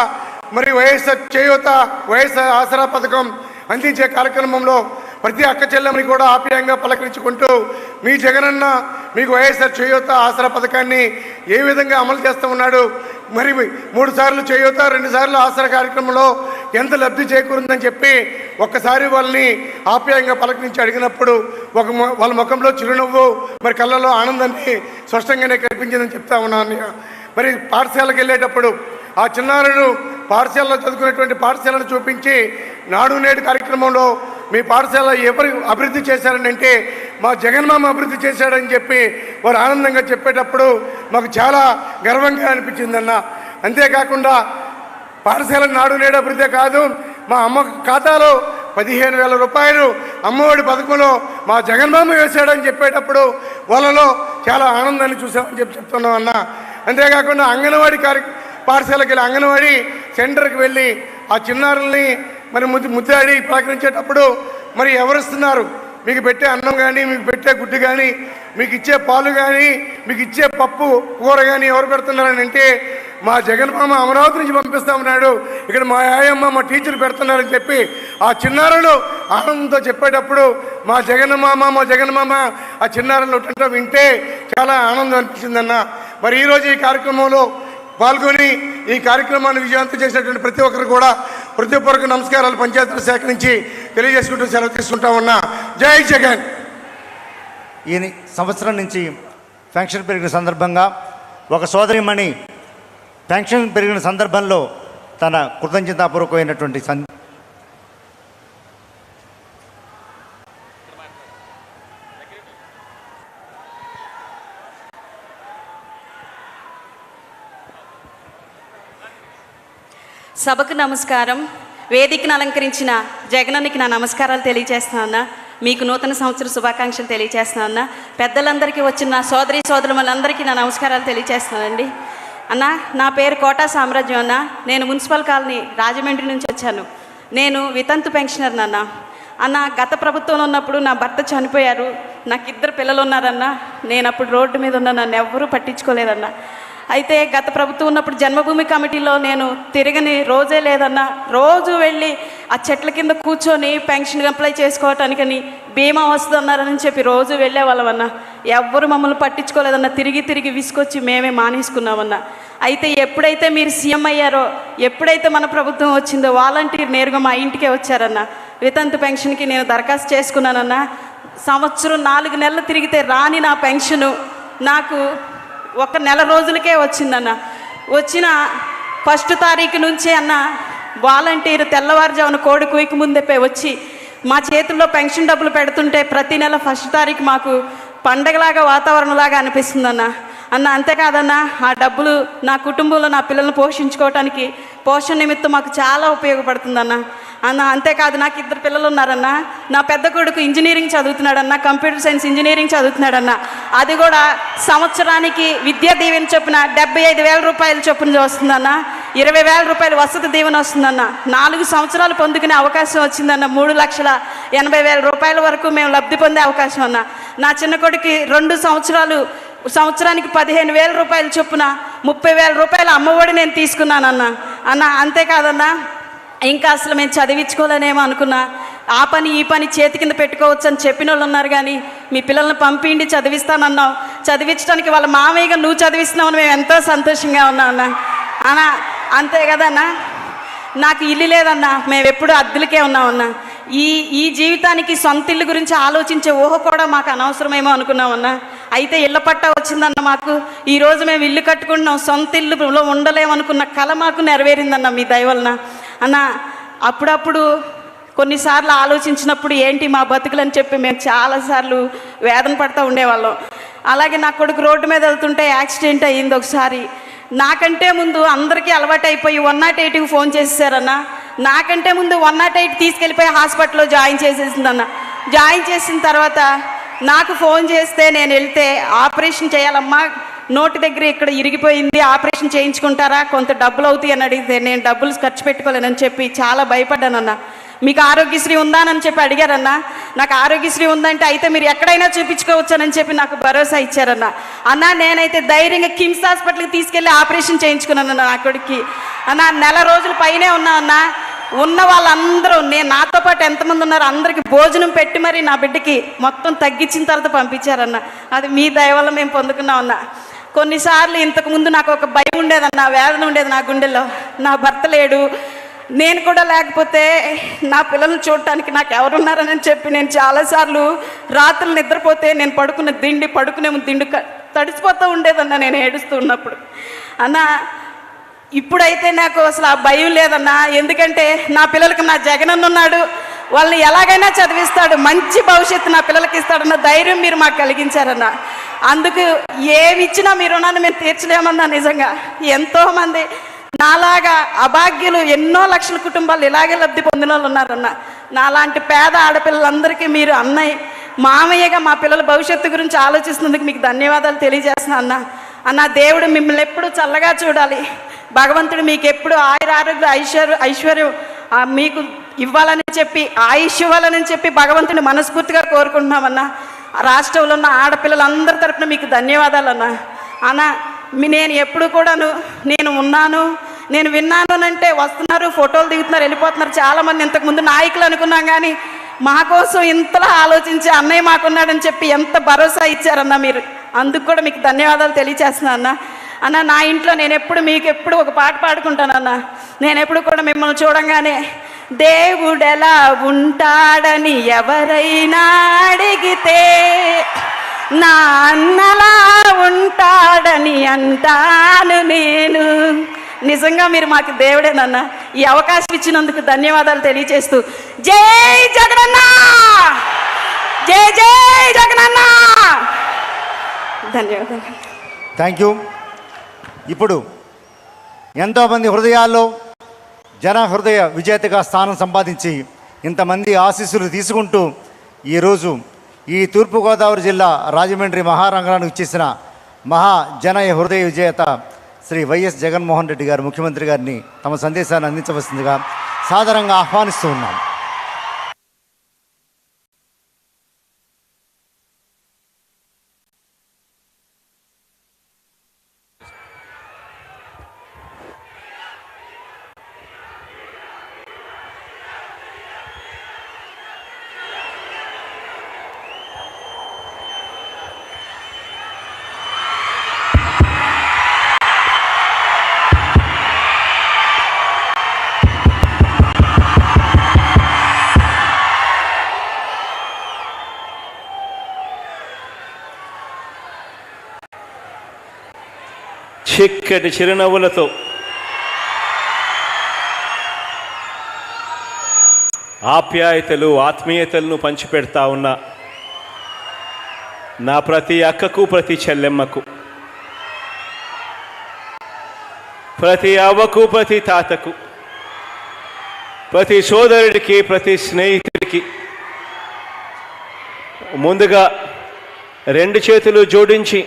మరి వైఎస్ఆర్ చేయూత, వైఎస్ఆర్ ఆసరా పథకం అందించే కార్యక్రమంలో ప్రతి అక్క చెల్లెమ్మని కూడా ఆప్యాయంగా పలకరించుకుంటూ మీ జగనన్న మీకు వైఎస్ఆర్ చేయూత ఆసరా పథకాన్ని ఏ విధంగా అమలు చేస్తూ ఉన్నాడు, మరి 3 సార్లు చేయూత 2 సార్లు ఆసరా కార్యక్రమంలో ఎంత లబ్ధి చేకూరిందని చెప్పి ఒక్కసారి వాళ్ళని ఆప్యాయంగా పలకరించి అడిగినప్పుడు వాళ్ళ ముఖంలో చిరునవ్వు, మరి కళ్ళలో ఆనందాన్ని స్పష్టంగానే కనిపించిందని చెప్తా ఉన్నాను. మరి పాఠశాలకు వెళ్ళేటప్పుడు ఆ చిన్నారులు పాఠశాలలో చదువుకునేటువంటి పాఠశాలను చూపించి నాడు నేడు కార్యక్రమంలో మీ పాఠశాల ఎవరు అభివృద్ధి చేశారని అంటే మా జగన్మామ అభివృద్ధి చేశాడని చెప్పి వారు ఆనందంగా చెప్పేటప్పుడు మాకు చాలా గర్వంగా అనిపించిందన్న. అంతేకాకుండా పాఠశాల నాడు నేడు అభివృద్ధి కాదు, మా అమ్మ ఖాతాలో 15,000 రూపాయలు అమ్మఒడి పథకంలో మా జగన్మామ వేశాడని చెప్పేటప్పుడు వాళ్ళలో చాలా ఆనందాన్ని చూసామని చెప్తున్నాం అన్న. అంతేకాకుండా అంగన్వాడీ పాఠశాలకి వెళ్ళి అంగన్వాడీ సెంటర్కి వెళ్ళి ఆ చిన్నారుల్ని మరి ముద్దాడి పలకరించేటప్పుడు మరి ఎవరిస్తున్నారు, మీకు పెట్టే అన్నం కానీ, మీకు పెట్టే గుడ్డు కానీ, మీకు ఇచ్చే పాలు కానీ, మీకు ఇచ్చే పప్పు కూర కానీ ఎవరు పెడుతున్నారని అంటే మా జగన్మామ అమరావతి నుంచి పంపిస్తామన్నాడు, ఇక్కడ మా ఆయమ్మ మా టీచర్ పెడుతున్నారని చెప్పి ఆ చిన్నారులు ఆనందంతో చెప్పేటప్పుడు మా జగన్మామ ఆ చిన్నారులు వింటే చాలా ఆనందం అనిపించిందన్న. మరి ఈరోజు ఈ కార్యక్రమంలో పాల్గొని ఈ కార్యక్రమాన్ని విజయవంతం చేసినటువంటి ప్రతి ఒక్కరు కూడా హృదయపూర్వక నమస్కారాలు పంచాయతీరాజ్ శాఖ నుంచి తెలియజేసుకుంటూ సెలవు తీసుకుంటా ఉన్నా. జై జగన్.
ఈ సంవత్సరం నుంచి పెన్షన్ పెరిగిన సందర్భంగా ఒక సోదరిమణి పెన్షన్ పెరిగిన సందర్భంలో తన కృతజ్ఞతాపూర్వకమైనటువంటి
సభకు నమస్కారం. వేదికను అలంకరించిన జగనన్నకి నా నమస్కారాలు తెలియజేస్తున్నా. మీకు నూతన సంవత్సర శుభాకాంక్షలు తెలియజేస్తున్నా. పెద్దలందరికీ వచ్చిన నా సోదరులందరికీ నా నమస్కారాలు తెలియజేస్తున్నానండి. అన్న, నా పేరు కోటా సామ్రాజ్యం అన్న. నేను మున్సిపల్ కాలనీ రాజమండ్రి నుంచి వచ్చాను. నేను వితంతు పెన్షనర్ అన్న. గత ప్రభుత్వంలో ఉన్నప్పుడు నా భర్త చనిపోయారు. నాకు 2 పిల్లలు ఉన్నారన్న. నేను అప్పుడు రోడ్డు మీద ఉన్న నన్ను ఎవ్వరూ పట్టించుకోలేదన్న. అయితే గత ప్రభుత్వం ఉన్నప్పుడు జన్మభూమి కమిటీలో నేను తిరగని రోజే లేదన్న. రోజు వెళ్ళి ఆ చెట్ల కింద కూర్చొని పెన్షన్ అప్లై చేసుకోవటానికని బీమా వస్తుందన్నారని చెప్పి రోజు వెళ్ళేవాళ్ళమన్న. ఎవ్వరు మమ్మల్ని పట్టించుకోలేదన్న. తిరిగి విసుకొచ్చి మేమే మానేసుకున్నామన్న. అయితే ఎప్పుడైతే మీరు సీఎం అయ్యారో, ఎప్పుడైతే మన ప్రభుత్వం వచ్చిందో వాలంటీర్ నేరుగా మా ఇంటికే వచ్చారన్న. వితంతు పెన్షన్కి నేను దరఖాస్తు చేసుకున్నానన్న. సంవత్సరం 4 నెలలు తిరిగితే రాని నా పెన్షను నాకు 1 నెల రోజులకే వచ్చిందన్న. వచ్చిన 1 తారీఖు నుంచే అన్న వాలంటీర్ తెల్లవారుజామున కోడి కుయ్యకు ముందే వచ్చి మా చేతుల్లో పెన్షన్ డబ్బులు పెడుతుంటే ప్రతి నెల 1 తారీఖు మాకు పండగలాగా వాతావరణంలాగా అనిపిస్తుందన్న. అంతేకాదన్న, ఆ డబ్బులు నా కుటుంబంలో నా పిల్లల్ని పోషించుకోవటానికి పోషణ నిమిత్తం మాకు చాలా ఉపయోగపడుతుందన్న. అంతేకాదు, నాకు 2 పిల్లలు ఉన్నారన్న. నా పెద్ద కొడుకు ఇంజనీరింగ్ చదువుతున్నాడన్న, కంప్యూటర్ సైన్స్ ఇంజనీరింగ్ చదువుతున్నాడన్న. అది కూడా సంవత్సరానికి విద్యా దీవెన చొప్పున 75,000 రూపాయల చొప్పున వస్తుందన్న. 20,000 రూపాయలు వసతి దీవెన వస్తుందన్న. 4 సంవత్సరాలు పొందుకునే అవకాశం వచ్చిందన్న. 3,80,000 రూపాయల వరకు మేము లబ్ధి పొందే అవకాశం అన్న. నా చిన్న కొడుకు 2 సంవత్సరానికి 15,000 రూపాయల చొప్పున 30,000 రూపాయల అమ్మఒడి నేను తీసుకున్నానన్న. అంతేకాదన్న, ఇంకా అసలు మేము చదివించుకోలేనేమో అనుకున్నా. ఆ పని ఈ పని చేతి కింద పెట్టుకోవచ్చు అని చెప్పిన వాళ్ళు ఉన్నారు. కానీ మీ పిల్లల్ని పంపిండి చదివిస్తానన్నావు. చదివించడానికి వాళ్ళ మామయ్యగా నువ్వు చదివిస్తున్నావు. మేము ఎంతో సంతోషంగా ఉన్నాం అన్న. అంతే కదన్నా, నాకు ఇల్లు లేదన్నా. మేము ఎప్పుడు అద్దెలకే ఉన్నామన్నా. ఈ జీవితానికి సొంత ఇల్లు గురించి ఆలోచించే ఊహ కూడా మాకు అనవసరమేమో అనుకున్నామన్నా. అయితే ఇళ్ల పట్టా వచ్చిందన్న మాకు. ఈరోజు మేము ఇల్లు కట్టుకుంటున్నాం. సొంత ఇల్లులో ఉండలేమనుకున్న కళ మాకు నెరవేరిందన్న మీ దయ వలన అన్న. అప్పుడప్పుడు కొన్నిసార్లు ఆలోచించినప్పుడు ఏంటి మా బతుకులని చెప్పి మేము చాలాసార్లు వేదన పడుతూ ఉండేవాళ్ళం. అలాగే నా కొడుకు రోడ్డు మీద వెళ్తుంటే యాక్సిడెంట్ అయ్యింది ఒకసారి. నాకంటే ముందు అందరికీ అలవాటు అయిపోయి 108కి ఫోన్ చేసేసారన్న. నాకంటే ముందు 108 తీసుకెళ్ళిపోయి హాస్పిటల్లో జాయిన్ చేసేసిందన్న. జాయిన్ చేసిన తర్వాత నాకు ఫోన్ చేస్తే నేను వెళ్తే ఆపరేషన్ చేయాలమ్మా, నోటి దగ్గర ఇక్కడ ఇరిగిపోయింది, ఆపరేషన్ చేయించుకుంటారా, కొంత డబ్బులు అవుతాయి అని అడిగితే నేను డబ్బులు ఖర్చు పెట్టుకోలేనని చెప్పి చాలా భయపడ్డానన్న. మీకు ఆరోగ్యశ్రీ ఉందానని చెప్పి అడిగారన్న. నాకు ఆరోగ్యశ్రీ ఉందంటే అయితే మీరు ఎక్కడైనా చూపించుకోవచ్చానని చెప్పి నాకు భరోసా ఇచ్చారన్న. నేనైతే ధైర్యంగా కిమ్స్ హాస్పిటల్కి తీసుకెళ్ళి ఆపరేషన్ చేయించుకున్నానన్న నా కొడుక్కి. నెల రోజుల పైనే ఉన్నా అన్న. ఉన్న వాళ్ళందరూ నాతో పాటు ఎంతమంది ఉన్నారో అందరికీ భోజనం పెట్టి మరి నా బిడ్డకి మొత్తం తగ్గించిన తర్వాత పంపించారన్న. అది మీ దయ వల్ల మేము పొందుకున్నామన్న. కొన్నిసార్లు ఇంతకుముందు నాకు ఒక భయం ఉండేదన్న, వేదన ఉండేది నా గుండెల్లో. నా భర్త లేడు, నేను కూడా లేకపోతే నా పిల్లల్ని చూడటానికి నాకు ఎవరున్నారని చెప్పి నేను చాలాసార్లు రాత్రులు నిద్రపోతే నేను పడుకునే దిండు తడిసిపోతూ ఉండేదన్న నేను ఏడుస్తూ ఉన్నప్పుడు అన్న. ఇప్పుడైతే నాకు అసలు ఆ భయం లేదన్నా. ఎందుకంటే నా పిల్లలకి నా జగనన్న ఉన్నాడు, వాళ్ళని ఎలాగైనా చదివిస్తాడు, మంచి భవిష్యత్తు నా పిల్లలకి ఇస్తాడన్న ధైర్యం మీరు మాకు కలిగించారన్న. అందుకు ఏమి ఇచ్చినా మీ రుణాన్ని మేము తీర్చలేమన్నా. నిజంగా ఎంతోమంది నాలాగా అభాగ్యులు ఎన్నో లక్షల కుటుంబాలు ఇలాగే లబ్ధి పొందిన వాళ్ళు ఉన్నారన్న. నాలాంటి పేద ఆడపిల్లలందరికీ మీరు అన్నయ్య మామయ్యగా మా పిల్లల భవిష్యత్తు గురించి ఆలోచిస్తున్నందుకు మీకు ధన్యవాదాలు తెలియజేస్తున్నా అన్న. దేవుడు మిమ్మల్ని ఎప్పుడు చల్లగా చూడాలి. భగవంతుడు మీకు ఎప్పుడు ఆయురారోగ్య ఐశ్వర్యం మీకు ఇవ్వాలని చెప్పి, ఆయుష్ ఇవ్వాలని చెప్పి భగవంతుని మనస్ఫూర్తిగా కోరుకుంటున్నామన్నా. రాష్ట్రంలో ఉన్న ఆడపిల్లలందరి తరపున మీకు ధన్యవాదాలు అన్న. అన్న నేను ఎప్పుడు కూడాను నేను ఉన్నాను, నేను విన్నాను అంటే వస్తున్నారు, ఫోటోలు దిగుతున్నారు, వెళ్ళిపోతున్నారు. చాలామంది ఇంతకుముందు నాయకులు అనుకున్నాం, కానీ మా కోసం ఇంతలా ఆలోచించి అన్నయ్య మాకున్నాడని చెప్పి ఎంత భరోసా ఇచ్చారన్న మీరు. అందుకు కూడా మీకు ధన్యవాదాలు తెలియచేస్తున్నా అన్న. అన్న నా ఇంట్లో నేను ఎప్పుడు మీకు ఎప్పుడు ఒక పాట పాడుకుంటానన్న. నేను ఎప్పుడు కూడా మిమ్మల్ని చూడంగానే దేవుడెలా ఉంటాడని ఎవరైనా అడిగితే నా అన్నలా ఉంటాడని అంటాను నేను. నిజంగా మీరు మాకు దేవుడేనన్న. ఈ అవకాశం ఇచ్చినందుకు ధన్యవాదాలు తెలియజేస్తూ జై జగనన్న, జై జై జగనన్న. ధన్యవాదాలు.
Thank you. ఇప్పుడు ఎంతోమంది హృదయాల్లో జన హృదయ విజేతగా స్థానం సంపాదించి ఇంతమంది ఆశీస్సులు తీసుకుంటూ ఈరోజు ఈ తూర్పుగోదావరి జిల్లా రాజమండ్రి మహారంగానికి ఇచ్చేసిన జన హృదయ విజేత శ్రీ వైఎస్ జగన్మోహన్ రెడ్డి గారు ముఖ్యమంత్రి గారిని తమ సందేశాన్ని అందించవలసిందిగా సాదరంగా ఆహ్వానిస్తూ ఉన్నాం.
చిక్కటి చిరునవ్వులతో ఆప్యాయతలు ఆత్మీయతలను పంచిపెడతా ఉన్న నా ప్రతి అక్కకు, ప్రతి చెల్లెమ్మకు, ప్రతి అవ్వకు, ప్రతి తాతకు, ప్రతి సోదరుడికి, ప్రతి స్నేహితుడికి ముందుగా రెండు చేతులు జోడించి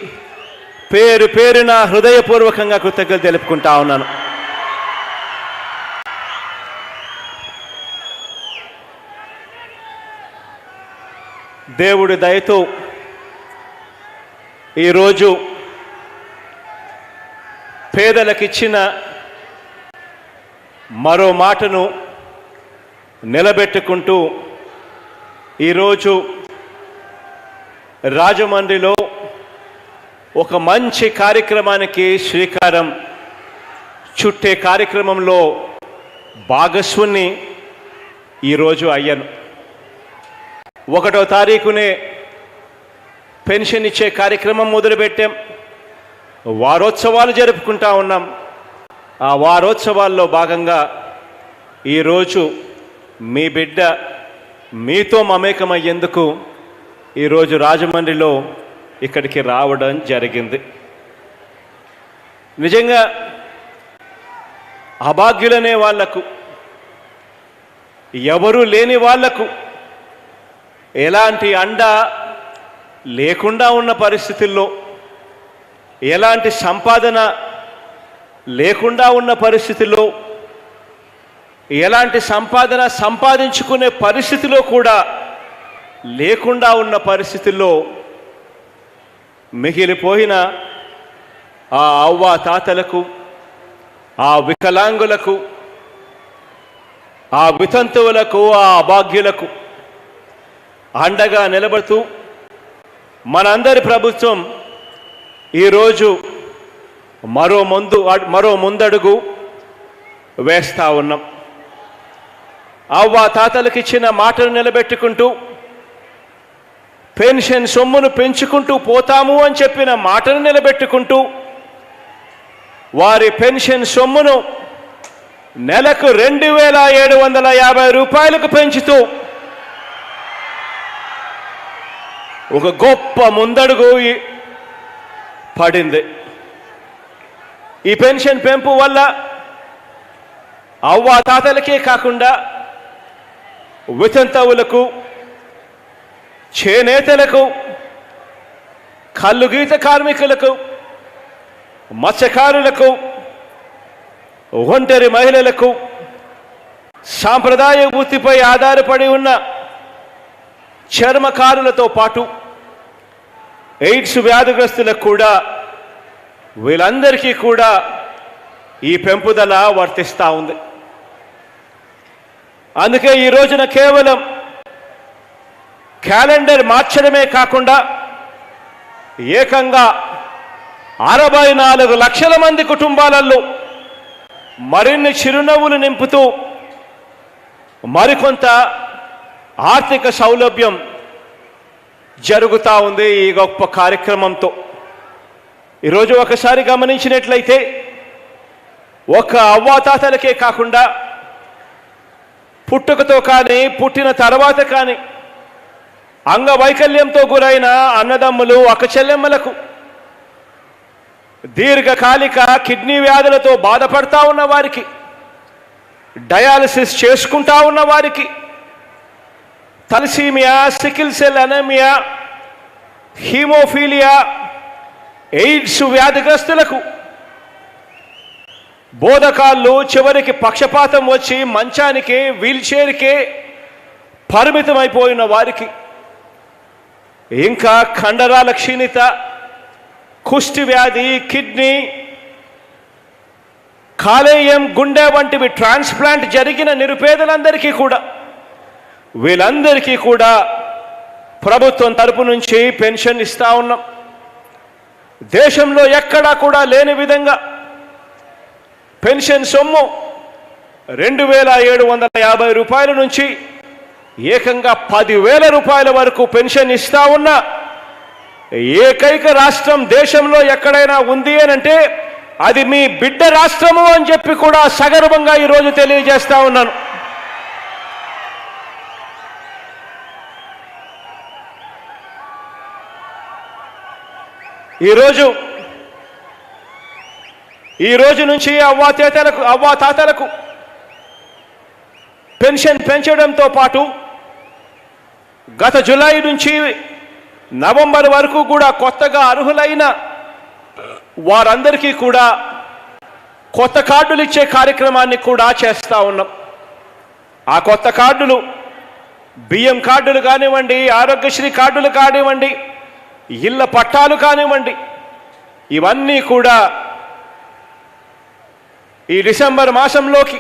పేరు పేరున హృదయపూర్వకంగా కృతజ్ఞతలు తెలుపుకుంటా ఉన్నాను. దేవుడి దయతో ఈరోజు పేదలకిచ్చిన మరో మాటను నిలబెట్టుకుంటూ ఈరోజు రాజమండ్రిలో ఒక మంచి కార్యక్రమానికి శ్రీకారం చుట్టే కార్యక్రమంలో భాగస్వామిని ఈరోజు అయ్యాను. 1వ తారీఖునే పెన్షన్ ఇచ్చే కార్యక్రమం మొదలుపెట్టాం. వారోత్సవాలు జరుపుకుంటా ఉన్నాం. ఆ వారోత్సవాల్లో భాగంగా ఈరోజు మీ బిడ్డ మీతో మమేకమయ్యేందుకు ఈరోజు రాజమండ్రిలో ఇక్కడికి రావడం జరిగింది. నిజంగా అభాగ్యులనే వాళ్లకు, ఎవరూ లేని వాళ్లకు, ఎలాంటి అండ లేకుండా ఉన్న పరిస్థితుల్లో, ఎలాంటి సంపాదన లేకుండా ఉన్న పరిస్థితుల్లో, ఎలాంటి సంపాదన సంపాదించుకునే పరిస్థితిలో కూడా లేకుండా ఉన్న పరిస్థితుల్లో మిగిలిపోయిన ఆ అవ్వ తాతలకు, ఆ వికలాంగులకు, ఆ వితంతువులకు, ఆ అభాగ్యులకు అండగా నిలబడుతూ మనందరి ప్రభుత్వం ఈరోజు మరో ముందడుగు వేస్తా ఉన్నాం. అవ్వ తాతలకు ఇచ్చిన మాటను నిలబెట్టుకుంటూ పెన్షన్ సొమ్మును పెంచుకుంటూ పోతాము అని చెప్పిన మాటను నిలబెట్టుకుంటూ వారి పెన్షన్ సొమ్మును నెలకు 2,750 రూపాయలకు పెంచుతూ ఒక గొప్ప ముందడుగు పడింది. ఈ పెన్షన్ పెంపు వల్ల అవ్వ తాతలకే కాకుండా వితంతువులకు, చేనేతలకు, కల్లుగీత కార్మికులకు, మత్స్యకారులకు, ఒంటరి మహిళలకు, సాంప్రదాయ వృత్తిపై ఆధారపడి ఉన్న చర్మకారులతో పాటు ఎయిడ్స్ వ్యాధిగ్రస్తులకు కూడా వీళ్ళందరికీ కూడా ఈ పెంపుదల వర్తిస్తూ ఉంది. అందుకే ఈ రోజున కేవలం క్యాలెండర్ మార్చడమే కాకుండా ఏకంగా 64 లక్షల మంది కుటుంబాలలో మరిన్ని చిరునవ్వులు నింపుతూ మరికొంత ఆర్థిక సౌలభ్యం జరుగుతూ ఉంది ఈ గొప్ప కార్యక్రమంతో. ఈరోజు ఒకసారి గమనించినట్లయితే ఒక్క అవ్వాతాతలకే కాకుండా పుట్టుకతో కానీ పుట్టిన తర్వాత కానీ అంగవైకల్యంతో గురైన అన్నదమ్ములు అక్కచెల్లెమ్మలకు, దీర్ఘకాలిక కిడ్నీ వ్యాధులతో బాధపడతా ఉన్న వారికి, డయాలసిస్ చేసుకుంటా ఉన్న వారికి, thalassaemia, sickle cell anaemia, haemophilia, AIDS వ్యాధిగ్రస్తులకు, బోధకాళ్ళు చివరికి పక్షపాతం వచ్చి మంచానికి వీల్చైర్కే పరిమితమైపోయిన వారికి, ఇంకా కండరాల క్షీణిత, కుష్టి వ్యాధి, కిడ్నీ, కాలేయం, గుండె వంటివి ట్రాన్స్ప్లాంట్ జరిగిన నిరుపేదలందరికీ కూడా వీళ్ళందరికీ కూడా ప్రభుత్వం తరపు నుంచి పెన్షన్ ఇస్తా ఉన్నాం. దేశంలో ఎక్కడా కూడా లేని విధంగా పెన్షన్ సొమ్ము 2750 రూపాయల నుంచి ఏకంగా 10,000 రూపాయల వరకు పెన్షన్ ఇస్తా ఉన్న ఏకైక రాష్ట్రం దేశంలో ఎక్కడైనా ఉంది అనంటే అది మీ బిడ్డ రాష్ట్రము అని చెప్పి కూడా సగర్వంగా ఈరోజు తెలియజేస్తా ఉన్నాను. ఈ రోజు నుంచి అవ్వాతాతలకు పెన్షన్ పెంచడంతో పాటు గత జూలై నుంచి నవంబర్ వరకు కూడా కొత్తగా అర్హులైన వారందరికీ కూడా కొత్త కార్డులు ఇచ్చే కార్యక్రమాన్ని కూడా చేస్తూ ఉన్నాం. ఆ కొత్త కార్డులు బియ్యం కార్డులు కానివ్వండి, ఆరోగ్యశ్రీ కార్డులు కానివ్వండి, ఇళ్ల పట్టాలు కానివ్వండి, ఇవన్నీ కూడా ఈ డిసెంబర్ మాసంలోకి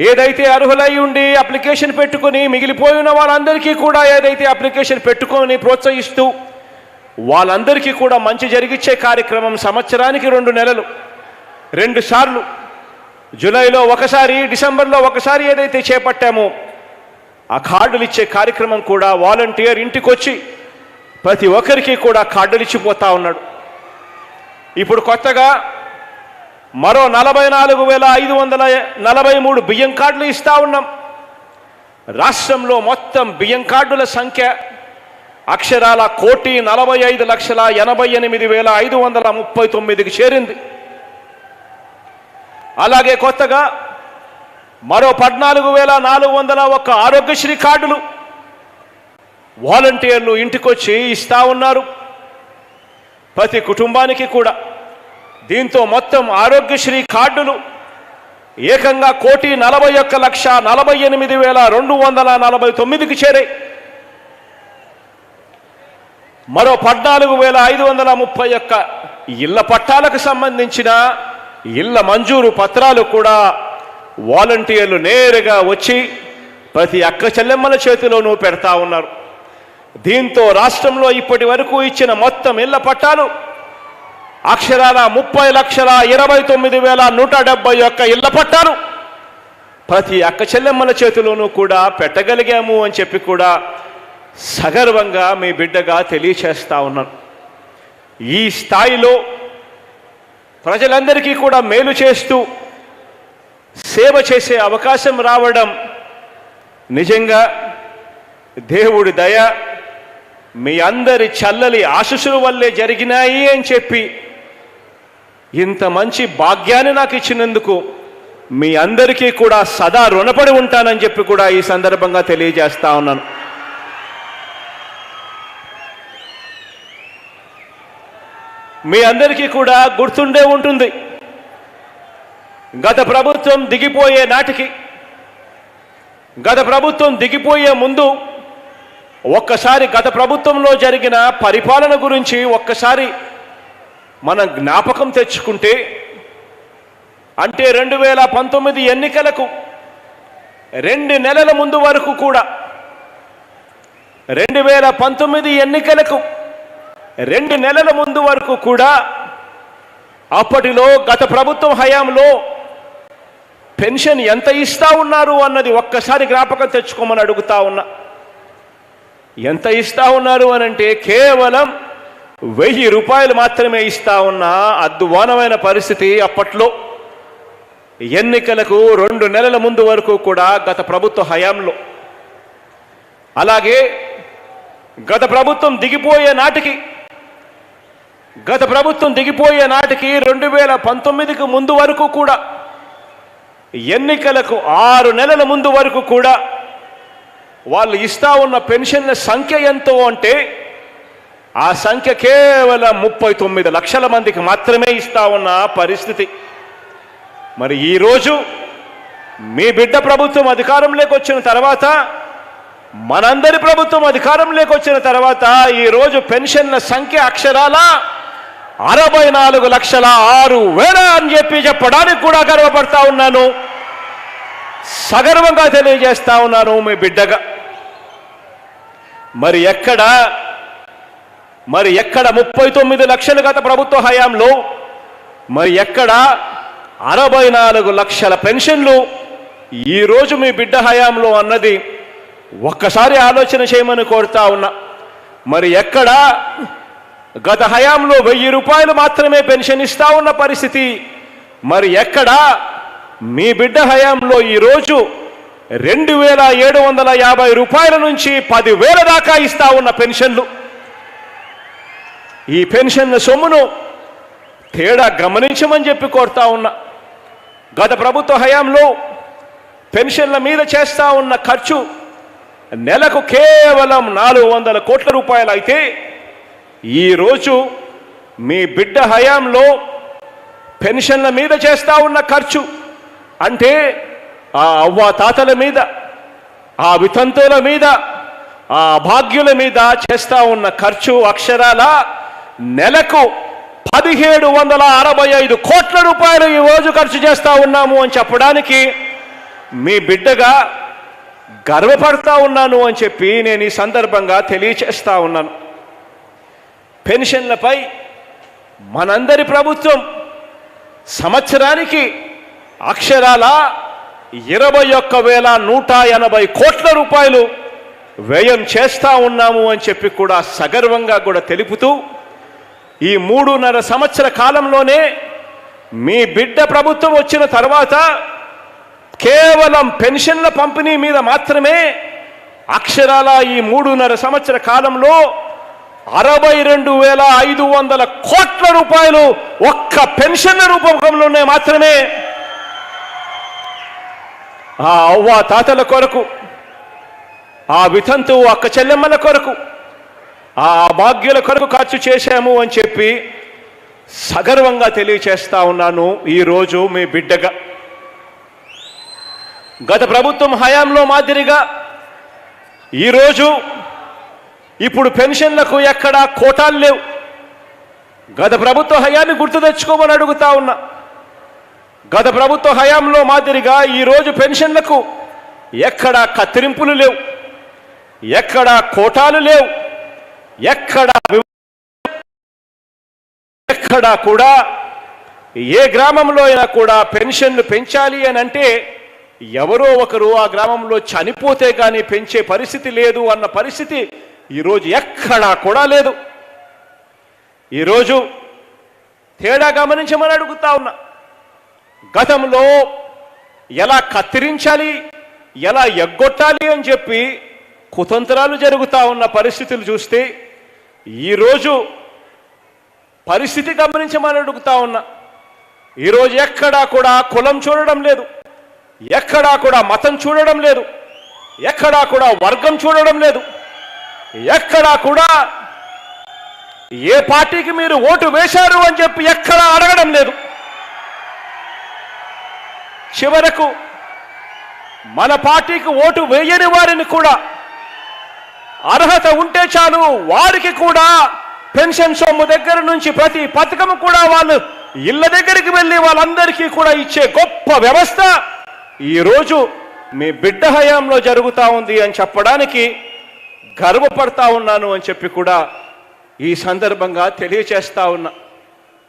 ఏదైతే అర్హులై ఉండి అప్లికేషన్ పెట్టుకుని మిగిలిపోయిన వాళ్ళందరికీ కూడా ఏదైతే అప్లికేషన్ పెట్టుకొని ప్రోత్సహిస్తూ వాళ్ళందరికీ కూడా మంచి జరిగిచ్చే కార్యక్రమం సంవత్సరానికి 2 నెలలు 2 సార్లు, జూలైలో ఒకసారి, డిసెంబర్లో ఒకసారి ఏదైతే చేపట్టామో ఆ కార్డులు ఇచ్చే కార్యక్రమం కూడా వాలంటీర్ ఇంటికి వచ్చి ప్రతి ఒక్కరికి కూడా కార్డులు ఇచ్చిపోతా ఉన్నాడు. ఇప్పుడు కొత్తగా మరో 44,543 బియ్యం కార్డులు ఇస్తా ఉన్నాం. రాష్ట్రంలో మొత్తం బియ్యం కార్డుల సంఖ్య అక్షరాల 1,45,88,539కి చేరింది. అలాగే కొత్తగా మరో 14,401 ఆరోగ్యశ్రీ కార్డులు వాలంటీర్లు ఇంటికొచ్చి ఇస్తా ఉన్నారు ప్రతి కుటుంబానికి కూడా. దీంతో మొత్తం ఆరోగ్యశ్రీ కార్డులు ఏకంగా 1,41,48,249కి చేరాయి. మరో 14,531 ఇళ్ల పట్టాలకు సంబంధించిన ఇళ్ల మంజూరు పత్రాలు కూడా వాలంటీర్లు నేరుగా వచ్చి ప్రతి అక్క చెల్లెమ్మల చేతిలోనూ పెడతా ఉన్నారు. దీంతో రాష్ట్రంలో ఇప్పటి వరకు ఇచ్చిన మొత్తం ఇళ్ల పట్టాలు అక్షరాల 30,29,171 ఇళ్ల పట్టాలు ప్రతి అక్క చెల్లెమ్మల చేతిలోనూ కూడా పెట్టగలిగాము అని చెప్పి కూడా సగర్వంగా మీ బిడ్డగా తెలియచేస్తా ఉన్నాను. ఈ స్థాయిలో ప్రజలందరికీ కూడా మేలు చేస్తూ సేవ చేసే అవకాశం రావడం నిజంగా దేవుడి దయ, మీ అందరి చల్లని ఆశీస్సుల వల్లే జరిగినాయి అని చెప్పి ఇంత మంచి భాగ్యాన్ని నాకు ఇచ్చినందుకు మీ అందరికీ కూడా సదా రుణపడి ఉంటానని చెప్పి కూడా ఈ సందర్భంగా తెలియజేస్తా ఉన్నాను. మీ అందరికీ కూడా గుర్తుండే ఉంటుంది, గత ప్రభుత్వం దిగిపోయే నాటికి గత ప్రభుత్వం దిగిపోయే ముందు ఒక్కసారి గత ప్రభుత్వంలో జరిగిన పరిపాలన గురించి ఒక్కసారి మనం జ్ఞాపకం తెచ్చుకుంటే, అంటే 2019 ఎన్నికలకు 2 నెలల ముందు వరకు కూడా 2019 ఎన్నికలకు 2 నెలల ముందు వరకు కూడా అప్పటిలో గత ప్రభుత్వం హయాంలో పెన్షన్ ఎంత ఇస్తా ఉన్నారు అన్నది ఒక్కసారి జ్ఞాపకం తెచ్చుకోమని అడుగుతా ఉన్నా. ఎంత ఇస్తా ఉన్నారు అనంటే కేవలం 1000 రూపాయలు మాత్రమే ఇస్తా ఉన్న అద్వానమైన పరిస్థితి అప్పట్లో. ఎన్నికలకు 2 నెలల ముందు వరకు కూడా గత ప్రభుత్వ హయాంలో. అలాగే గత ప్రభుత్వం దిగిపోయే నాటికి 2019కు ముందు వరకు కూడా ఎన్నికలకు 6 నెలల ముందు వరకు కూడా వాళ్ళు ఇస్తా ఉన్న పెన్షన్ల సంఖ్య ఎంతో అంటే ఆ సంఖ్య కేవలం 39 లక్షల మందికి మాత్రమే ఇస్తా ఉన్న పరిస్థితి. మరి ఈరోజు మీ బిడ్డ ప్రభుత్వం అధికారంలోకి వచ్చిన తర్వాత, మనందరి ప్రభుత్వం అధికారంలోకి వచ్చిన తర్వాత ఈరోజు పెన్షన్ల సంఖ్య అక్షరాల 64,06,000 అని చెప్పడానికి కూడా గర్వపడతా ఉన్నాను, సగర్వంగా తెలియజేస్తా ఉన్నాను మీ బిడ్డగా. మరి ఎక్కడ 39 లక్షలు గత ప్రభుత్వ హయాంలో, మరి ఎక్కడ 64 లక్షల పెన్షన్లు ఈరోజు మీ బిడ్డ హయాంలో అన్నది ఒక్కసారి ఆలోచన చేయమని కోరుతా ఉన్నా. మరి ఎక్కడ గత హయాంలో 1000 రూపాయలు మాత్రమే పెన్షన్ ఇస్తా ఉన్న పరిస్థితి, మరి ఎక్కడ మీ బిడ్డ హయాంలో ఈరోజు 2750 రూపాయల నుంచి 10,000 దాకా ఇస్తా ఉన్న పెన్షన్లు. ఈ పెన్షన్ల సొమ్మును తేడా గమనించమని చెప్పి కోరుతా ఉన్నా. గత ప్రభుత్వ హయాంలో పెన్షన్ల మీద చేస్తా ఉన్న ఖర్చు నెలకు కేవలం 400 కోట్ల రూపాయలు అయితే, ఈరోజు మీ బిడ్డ హయాంలో పెన్షన్ల మీద చేస్తా ఉన్న ఖర్చు అంటే ఆ అవ్వ తాతల మీద, ఆ వితంతుల మీద, ఆ భాగ్యుల మీద చేస్తా ఉన్న ఖర్చు అక్షరాల నెలకు 1765 కోట్ల రూపాయలు ఈరోజు ఖర్చు చేస్తా ఉన్నాము అని చెప్పడానికి మీ బిడ్డగా గర్వపడతా ఉన్నాను అని చెప్పి నేను ఈ సందర్భంగా తెలియచేస్తా ఉన్నాను. పెన్షన్లపై మనందరి ప్రభుత్వం సంవత్సరానికి అక్షరాల 21,180 కోట్ల రూపాయలు వ్యయం చేస్తా ఉన్నాము అని చెప్పి కూడా సగర్వంగా కూడా తెలుపుతూ, ఈ 3.5 సంవత్సర కాలంలోనే మీ బిడ్డ ప్రభుత్వం వచ్చిన తర్వాత కేవలం పెన్షన్ల పంపిణీ మీద మాత్రమే అక్షరాల ఈ 3.5 సంవత్సర కాలంలో 62,500 కోట్ల రూపాయలు ఒక్క పెన్షన్ల రూపంలోనే మాత్రమే ఆ అవ్వ తాతల కొరకు, ఆ వితంతు అక్క చెల్లెమ్మల కొరకు, ఆ భాగ్యుల కొరకు ఖర్చు చేశాము అని చెప్పి సగర్వంగా తెలియచేస్తా ఉన్నాను ఈరోజు మీ బిడ్డగా. గత ప్రభుత్వం హయాంలో మాదిరిగా ఈరోజు ఇప్పుడు పెన్షన్లకు ఎక్కడా కోటాలు లేవు. గత ప్రభుత్వ హయాన్ని గుర్తు తెచ్చుకోమని అడుగుతా ఉన్నా. గత ప్రభుత్వ హయాంలో మాదిరిగా ఈరోజు పెన్షన్లకు ఎక్కడా కత్తిరింపులు లేవు, ఎక్కడా కోటాలు లేవు, ఎక్కడా కూడా ఏ గ్రామంలో అయినా కూడా పెన్షన్లు పెంచాలి అని అంటే ఎవరో ఒకరు ఆ గ్రామంలో చనిపోతే కానీ పెంచే పరిస్థితి లేదు అన్న పరిస్థితి ఈరోజు ఎక్కడా కూడా లేదు. ఈరోజు తేడా గమనించమని అడుగుతా ఉన్నా. గతంలో ఎలా కత్తిరించాలి, ఎలా ఎగ్గొట్టాలి అని చెప్పి కుతంత్రాలు జరుగుతూ ఉన్న పరిస్థితులు చూస్తే ఈరోజు పరిస్థితి గమనించమని అడుగుతా ఉన్నా. ఈరోజు ఎక్కడా కూడా కులం చూడడం లేదు, ఎక్కడా కూడా మతం చూడడం లేదు, ఎక్కడా కూడా వర్గం చూడడం లేదు, ఎక్కడా కూడా ఏ పార్టీకి మీరు ఓటు వేశారు అని చెప్పి ఎక్కడా అడగడం లేదు. చివరకు మన పార్టీకి ఓటు వేయని వారిని కూడా అర్హత ఉంటే చాలు వారికి కూడా పెన్షన్ సొమ్ము దగ్గర నుంచి ప్రతి పథకం కూడా వాళ్ళు ఇళ్ళ దగ్గరికి వెళ్ళి వాళ్ళందరికీ కూడా ఇచ్చే గొప్ప వ్యవస్థ ఈరోజు మీ బిడ్డ హయాంలో జరుగుతూ ఉంది అని చెప్పడానికి గర్వపడతా ఉన్నాను అని చెప్పి కూడా ఈ సందర్భంగా తెలియచేస్తా ఉన్నా.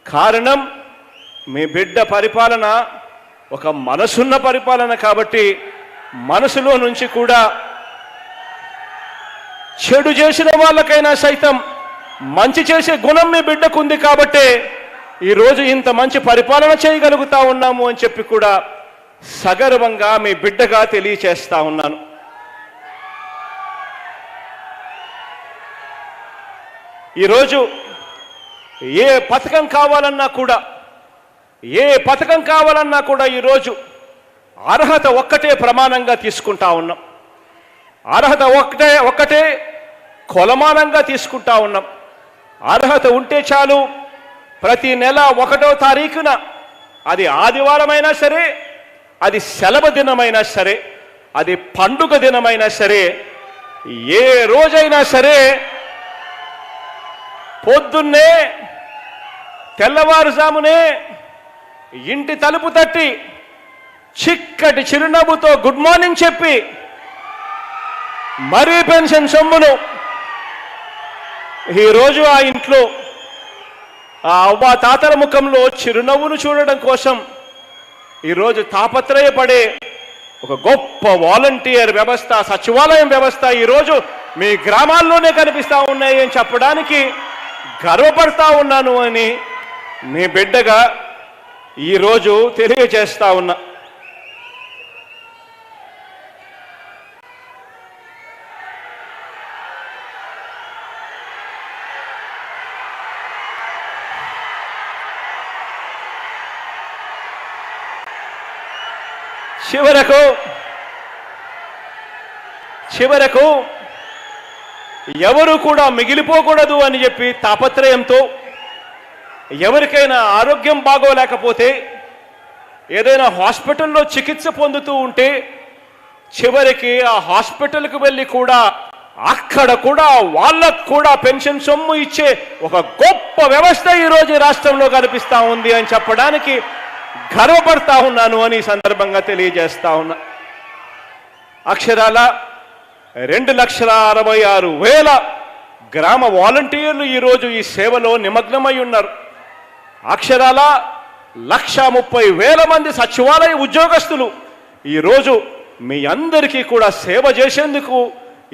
కారణం మీ బిడ్డ పరిపాలన ఒక మనసున్న పరిపాలన కాబట్టి మనసులో నుంచి కూడా చెడు చేసిన వాళ్ళకైనా సైతం మంచి చేసే గుణం మీ బిడ్డకుంది కాబట్టి ఈరోజు ఇంత మంచి పరిపాలన చేయగలుగుతా ఉన్నాము అని చెప్పి కూడా సగర్వంగా మీ బిడ్డగా తెలియచేస్తా ఉన్నాను. ఈరోజు ఏ పథకం కావాలన్నా కూడా ఈరోజు అర్హత ఒక్కటే ప్రమాణంగా తీసుకుంటా ఉన్నాం. అర్హత ఒక్కటే కొలమానంగా తీసుకుంటా ఉన్నాం. అర్హత ఉంటే చాలు ప్రతి నెల 1వ తారీఖున అది ఆదివారమైనా సరే, అది సెలవు దినమైనా సరే, అది పండుగ దినమైనా సరే, ఏ రోజైనా సరే పొద్దున్నే తెల్లవారుజామునే ఇంటి తలుపు తట్టి చిక్కటి చిరునవ్వుతో గుడ్ మార్నింగ్ చెప్పి మరీ పెన్షన్ సొమ్మును ఈరోజు ఆ ఇంట్లో ఆ అవ్వ తాతల ముఖంలో చిరునవ్వును చూడడం కోసం ఈరోజు తాపత్రయపడే ఒక గొప్ప వాలంటీర్ వ్యవస్థ, సచివాలయం వ్యవస్థ ఈరోజు మీ గ్రామాల్లోనే కనిపిస్తూ ఉన్నాయి అని చెప్పడానికి గర్వపడతా ఉన్నాను అని మీ బిడ్డగా ఈరోజు తెలియజేస్తా ఉన్నా. చివరకు ఎవరు కూడా మిగిలిపోకూడదు అని చెప్పి తాపత్రయంతో ఎవరికైనా ఆరోగ్యం బాగోలేకపోతే ఏదైనా హాస్పిటల్లో చికిత్స పొందుతూ ఉంటే చివరికి ఆ హాస్పిటల్కి వెళ్ళి కూడా అక్కడ కూడా వాళ్ళకు కూడా పెన్షన్ సొమ్ము ఇచ్చే ఒక గొప్ప వ్యవస్థ ఈరోజు రాష్ట్రంలో కనిపిస్తూ ఉంది అని చెప్పడానికి గర్వపడతా ఉన్నాను అని ఈ సందర్భంగా తెలియజేస్తా ఉన్నా. అక్షరాల 2,66,000 గ్రామ వాలంటీర్లు ఈరోజు ఈ సేవలో నిమగ్నమై ఉన్నారు. అక్షరాల 1,30,000 మంది సచివాలయ ఉద్యోగస్తులు ఈరోజు మీ అందరికీ కూడా సేవ చేసేందుకు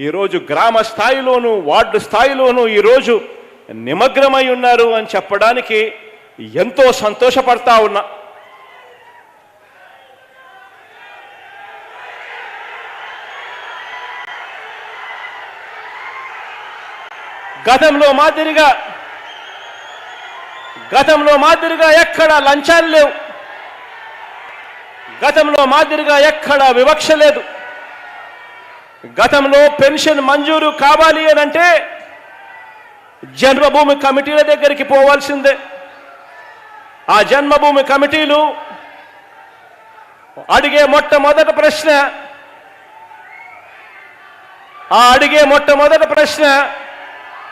ఈరోజు గ్రామ స్థాయిలోనూ వార్డు స్థాయిలోనూ ఈరోజు నిమగ్నమై ఉన్నారు అని చెప్పడానికి ఎంతో సంతోషపడతా ఉన్నా. గతంలో మాదిరిగా ఎక్కడ లంచాలు లేవు, గతంలో మాదిరిగా ఎక్కడ వివక్ష లేదు. గతంలో పెన్షన్ మంజూరు కావాలి అని అంటే జన్మభూమి కమిటీల దగ్గరికి పోవాల్సిందే. ఆ జన్మభూమి కమిటీలు అడిగే మొట్టమొదటి ప్రశ్న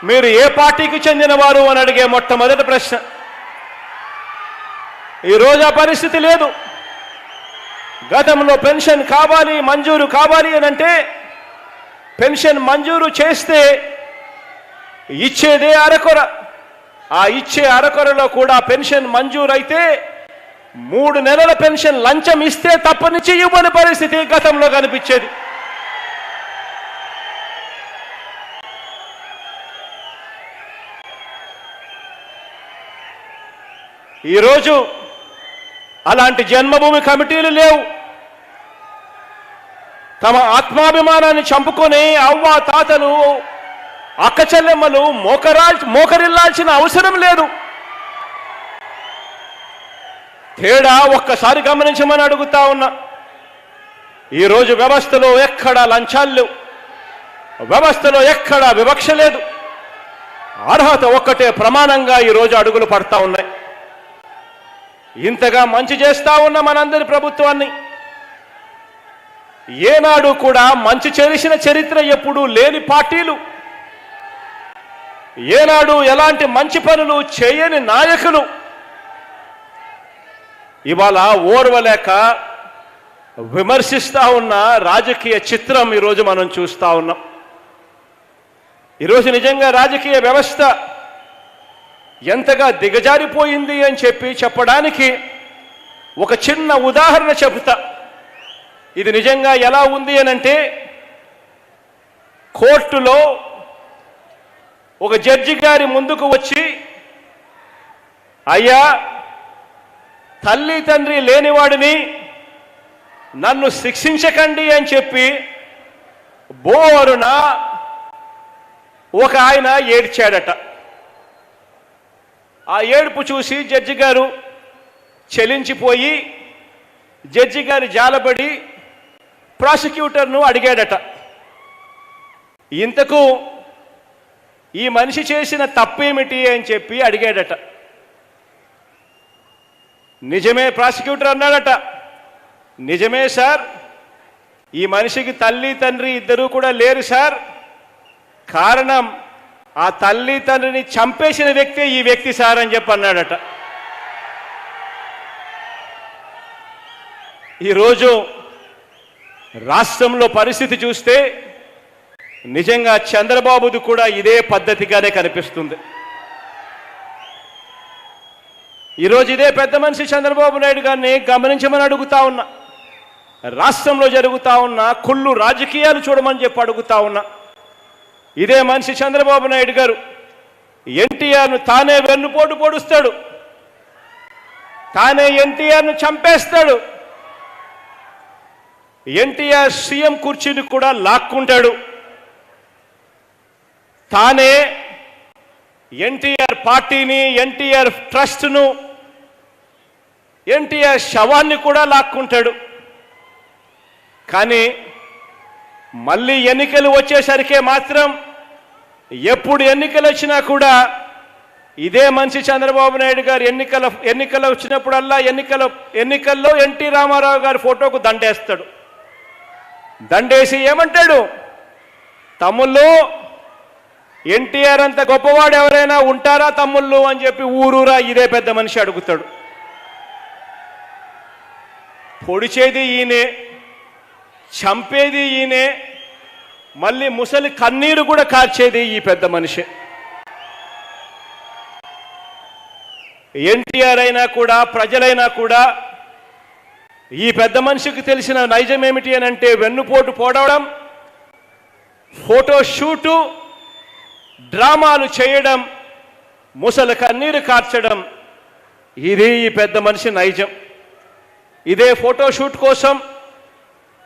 మీరు ఏ పార్టీకి చెందినవారు అని అడిగే మొట్టమొదటి ప్రశ్న. ఈరోజు ఆ పరిస్థితి లేదు. గతంలో పెన్షన్ మంజూరు కావాలి అని అంటే పెన్షన్ మంజూరు చేస్తే ఇచ్చేదే అరకొర. ఆ ఇచ్చే అరకొరలో కూడా పెన్షన్ మంజూరు అయితే 3 నెలల పెన్షన్ లంచం ఇస్తే తప్పనిచ్చి ఇవ్వని పరిస్థితి గతంలో కనిపించేది. ఈరోజు అలాంటి జన్మభూమి కమిటీలు లేవు. తమ ఆత్మాభిమానాన్ని చంపుకొని అవ్వ తాతలు అక్క చెల్లెమ్మలు మోకరిల్లాల్సిన అవసరం లేదు. తేడా ఒక్కసారి గమనించమని అడుగుతా ఉన్నా. ఈరోజు వ్యవస్థలో ఎక్కడా లంచాలు లేవు, వ్యవస్థలో ఎక్కడా వివక్ష లేదు. అర్హత ఒక్కటే ప్రమాణంగా ఈరోజు అడుగులు పడతా ఉన్నాయి. ఇంతగా మంచి చేస్తా ఉన్న మనందరి ప్రభుత్వాన్ని ఏనాడు కూడా మంచి చేసిన చరిత్ర ఎప్పుడూ లేని పార్టీలు, ఏనాడు ఎలాంటి మంచి పనులు చేయని నాయకులు ఇవాళ ఓర్వలేక విమర్శిస్తా ఉన్న రాజకీయ చిత్రం ఈరోజు మనం చూస్తా ఉన్నాం. ఈరోజు నిజంగా రాజకీయ వ్యవస్థ ఎంతగా దిగజారిపోయింది అని చెప్పడానికి ఒక చిన్న ఉదాహరణ చెబుతా. ఇది నిజంగా ఎలా ఉంది అనంటే, కోర్టులో ఒక జడ్జి గారి ముందుకు వచ్చి, అయ్యా తల్లి తండ్రి లేనివాడిని నన్ను శిక్షించకండి అని చెప్పి బోరున ఒక ఆయన ఏడ్చాడట. ఆ ఏడుపు చూసి జడ్జి గారు చెలించిపోయి జడ్జి గారి జాలబడి ప్రాసిక్యూటర్ను అడిగాడట, ఇంతకు ఈ మనిషి చేసిన తప్పేమిటి అని చెప్పి అడిగాడట. నిజమే, ప్రాసిక్యూటర్ అన్నాడట, నిజమే సార్, ఈ మనిషికి తల్లి తండ్రి ఇద్దరూ కూడా లేరు సార్. కారణం ఆ తల్లి తండ్రిని చంపేసిన వ్యక్తే ఈ వ్యక్తి సార్ అని చెప్పి అన్నాడట. ఈరోజు రాష్ట్రంలో పరిస్థితి చూస్తే నిజంగా చంద్రబాబుది కూడా ఇదే పద్ధతిగానే కనిపిస్తుంది. ఈరోజు ఇదే పెద్ద మనిషి చంద్రబాబు నాయుడు గారిని గమనించమని అడుగుతా ఉన్నా. రాష్ట్రంలో జరుగుతా ఉన్న కుళ్ళు రాజకీయాలు చూడమని చెప్పి అడుగుతా ఉన్నా. ఇదే మనిషి చంద్రబాబు నాయుడు గారు ఎన్టీఆర్ను తానే వెన్నుపోటు పొడుస్తాడు, తానే ఎన్టీఆర్ను చంపేస్తాడు, ఎన్టీఆర్ సీఎం కుర్చీని కూడా లాక్కుంటాడు, తానే ఎన్టీఆర్ పార్టీని, ఎన్టీఆర్ ట్రస్ట్ను, ఎన్టీఆర్ శవాన్ని కూడా లాక్కుంటాడు. కానీ మళ్ళీ ఎన్నికలు వచ్చేసరికే మాత్రం, ఎప్పుడు ఎన్నికలు వచ్చినా కూడా ఇదే మనిషి చంద్రబాబు నాయుడు గారు ఎన్నికలు వచ్చినప్పుడల్లా ఎన్నికల్లో ఎన్టీ రామారావు గారి ఫోటోకు దండేస్తాడు. దండేసి ఏమంటాడు, తమ్ముళ్ళు ఎన్టీఆర్ అంత గొప్పవాడు ఎవరైనా ఉంటారా తమ్ముళ్ళు అని చెప్పి ఊరూరా ఇదే పెద్ద మనిషి అడుగుతాడు. పొడిచేది ఈయనే, చంపేది ఈయనే, మళ్ళీ ముసలి కన్నీరు కూడా కార్చేది ఈ పెద్ద మనిషి. ఎన్టీఆర్ అయినా కూడా, ప్రజలైనా కూడా ఈ పెద్ద మనిషికి తెలిసిన నైజం ఏమిటి అని అంటే, వెన్నుపోటు పోడవడం, ఫోటో షూటు, డ్రామాలు చేయడం, ముసలి కన్నీరు కార్చడం, ఇది ఈ పెద్ద మనిషి నైజం. ఇదే ఫోటో షూట్ కోసం,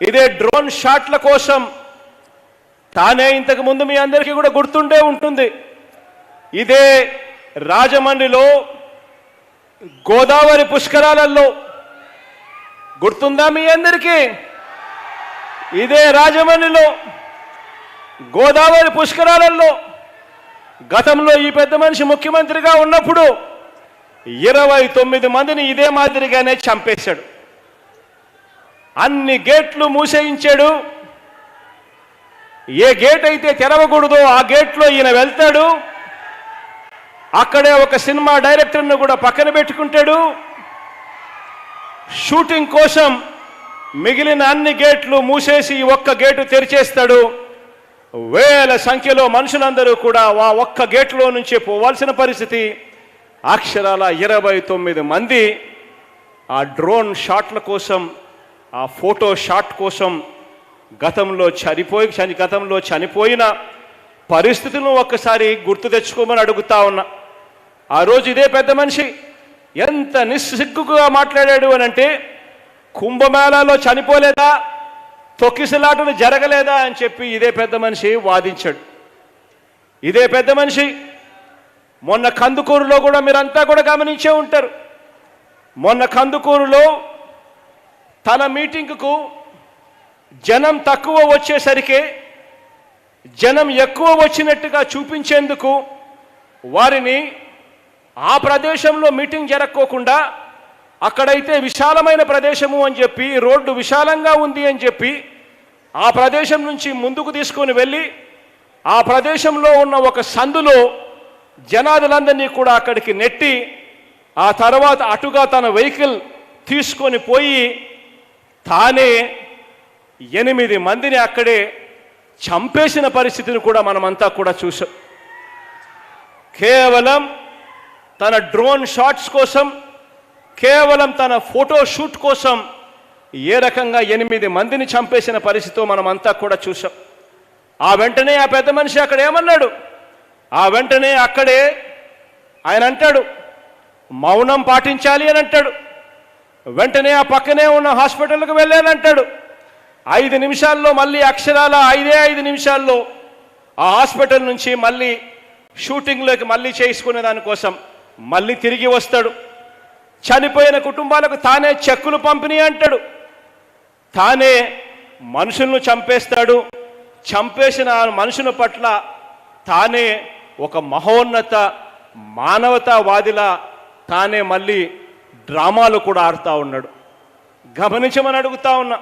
ఇదే డ్రోన్ షాట్ల కోసం తానే ఇంతకు ముందు మీ అందరికీ కూడా గుర్తుండే ఉంటుంది, ఇదే రాజమండ్రిలో గోదావరి పుష్కరాలలో గుర్తుందా మీ అందరికీ? ఇదే రాజమండ్రిలో గోదావరి పుష్కరాలలో గతంలో ఈ పెద్ద మనిషి ముఖ్యమంత్రిగా ఉన్నప్పుడు 29 మందిని ఇదే మాదిరిగానే చంపేశాడు. అన్ని గేట్లు మూసేయించాడు. ఏ గేట్ అయితే తెరవకూడదో ఆ గేట్లో ఈయన వెళ్తాడు. అక్కడే ఒక సినిమా డైరెక్టర్ను కూడా పక్కన పెట్టుకుంటాడు. షూటింగ్ కోసం మిగిలిన అన్ని గేట్లు మూసేసి ఒక్క గేటు తెరిచేస్తాడు. వేల సంఖ్యలో మనుషులందరూ కూడా ఆ ఒక్క గేట్లో నుంచే పోవాల్సిన పరిస్థితి. అక్షరాల 29 మంది ఆ డ్రోన్ షాట్ల కోసం, ఆ ఫోటో షాట్ కోసం గతంలో చనిపోయిన పరిస్థితులను ఒక్కసారి గుర్తు తెచ్చుకోమని అడుగుతా ఉన్నా. ఆ రోజు ఇదే పెద్ద మనిషి ఎంత నిస్సిగ్గుగా మాట్లాడాడు అనంటే, కుంభమేళాలో చనిపోలేదా, తొక్కిసలాటలు జరగలేదా అని చెప్పి ఇదే పెద్ద మనిషి వాదించాడు. ఇదే పెద్ద మనిషి మొన్న కందుకూరులో కూడా మీరంతా కూడా గమనించే ఉంటారు. మొన్న కందుకూరులో తన మీటింగ్కు జనం తక్కువ వచ్చేసరికి జనం ఎక్కువ వచ్చినట్టుగా చూపించేందుకు వారిని ఆ ప్రదేశంలో మీటింగ్ జరగకోకుండా, అక్కడైతే విశాలమైన ప్రదేశము అని చెప్పి, రోడ్డు విశాలంగా ఉంది అని చెప్పి ఆ ప్రదేశం నుంచి ముందుకు తీసుకొని వెళ్ళి ఆ ప్రదేశంలో ఉన్న ఒక సందులో జనాదులందరినీ కూడా అక్కడికి నెట్టి ఆ తర్వాత అటుగా తన వెహికల్ తీసుకొని పోయి తానే 8 మందిని అక్కడే చంపేసిన పరిస్థితిని కూడా మనమంతా కూడా చూసాం. కేవలం తన డ్రోన్ షాట్స్ కోసం, కేవలం తన ఫోటో షూట్ కోసం ఏ రకంగా 8 మందిని చంపేసిన పరిస్థితితో మనమంతా కూడా చూసాం. ఆ వెంటనే ఆ పెద్ద మనిషి అక్కడ ఏమన్నాడు? ఆ వెంటనే అక్కడే ఆయన అంటాడు, మౌనం పాటించాలి అని అంటాడు. వెంటనే ఆ పక్కనే ఉన్న హాస్పిటల్కి వెళ్ళానంటాడు. 5 నిమిషాల్లో మళ్ళీ అక్షరాల 5 నిమిషాల్లో ఆ హాస్పిటల్ నుంచి మళ్ళీ షూటింగ్లోకి మళ్ళీ చేసుకునే దానికోసం మళ్ళీ తిరిగి వస్తాడు. చనిపోయిన కుటుంబాలకు తానే చెక్కులు పంపిణీ అంటాడు. తానే మనుషులను చంపేస్తాడు. చంపేసిన మనుషుల పట్ల తానే ఒక మహోన్నత మానవతావాదిలా తానే మళ్ళీ డ్రామాలు కూడా ఆడుతూ ఉన్నాడు. గమనించమని అడుగుతా ఉన్నా.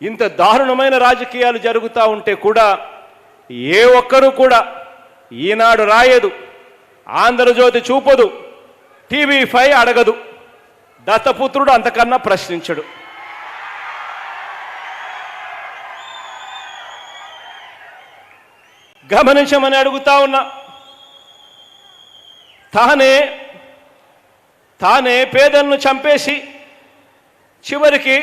ఇంత దారుణమైన రాజకీయాలు జరుగుతూ ఉంటే కూడా ఏ ఒక్కరూ కూడా ఈనాడు రాయదు, ఆంధ్రజ్యోతి చూపదు, TV5 అడగదు, దత్తపుత్రుడు అంతకన్నా ప్రశ్నించడు. గమనించమని అడుగుతా ఉన్నా. తానే పేదలను చంపేసి చివరికి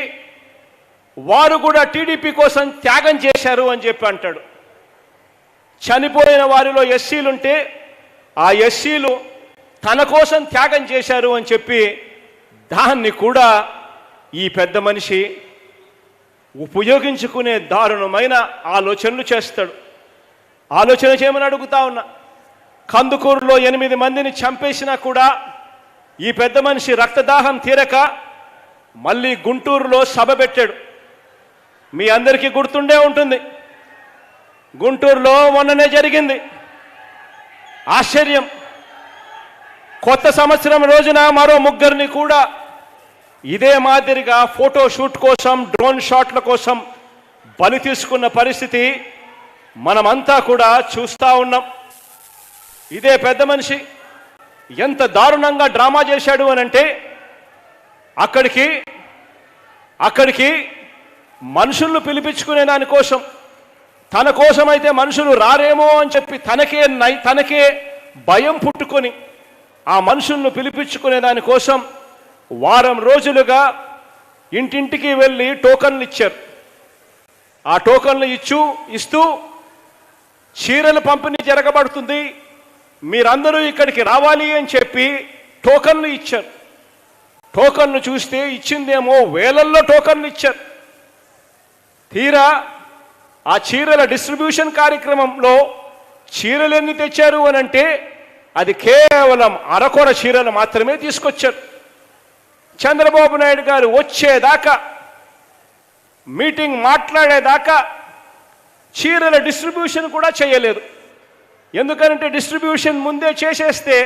వారు కూడా టీడీపీ కోసం త్యాగం చేశారు అని చెప్పి అంటాడు. చనిపోయిన వారిలో ఎస్సీలుంటే ఆ ఎస్సీలు తన కోసం త్యాగం చేశారు అని చెప్పి దాన్ని కూడా ఈ పెద్ద మనిషి ఉపయోగించుకునే దారుణమైన ఆలోచనలు చేస్తాడు. ఆలోచన చేయమని అడుగుతా ఉన్నా. కందుకూరులో 8 మందిని చంపేసినా కూడా ఈ పెద్ద మనిషి రక్తదాహం తీరక మళ్ళీ గుంటూరులో సభ పెట్టాడు. మీ అందరికీ గుర్తుండే ఉంటుంది. గుంటూరులో మొన్ననే జరిగింది ఆశ్చర్యం. కొత్త సంవత్సరం రోజున మరో 3 కూడా ఇదే మాదిరిగా ఫోటో షూట్ కోసం, డ్రోన్ షాట్ల కోసం బలి తీసుకున్న పరిస్థితి మనమంతా కూడా చూస్తూ ఉన్నాం. ఇదే పెద్ద మనిషి ఎంత దారుణంగా డ్రామా చేశాడు అనంటే అక్కడికి మనుషులను పిలిపించుకునే దానికోసం, తన కోసమైతే మనుషులు రారేమో అని చెప్పి తనకే భయం పుట్టుకొని ఆ మనుషులను పిలిపించుకునే దానికోసం వారం రోజులుగా ఇంటింటికి వెళ్ళి టోకన్లు ఇచ్చారు. ఆ టోకన్లు ఇస్తూ చీరల పంపిణీ జరగబడుతుంది, మీరందరూ ఇక్కడికి రావాలి అని చెప్పి టోకన్లు ఇచ్చారు. టోకన్లు చూస్తే ఇచ్చిందేమో వేలల్లో టోకన్లు ఇచ్చారు. తీరా ఆ చీరల డిస్ట్రిబ్యూషన్ కార్యక్రమంలో చీరలు ఎన్ని తెచ్చారు అని అంటే అది కేవలం అరకొర చీరలు మాత్రమే తీసుకొచ్చారు. చంద్రబాబు నాయుడు గారు వచ్చేదాకా, మీటింగ్ మాట్లాడేదాకా చీరల డిస్ట్రిబ్యూషన్ కూడా చేయలేదు. ఎందుకంటే డిస్ట్రిబ్యూషన్ ముందే చేసేస్తే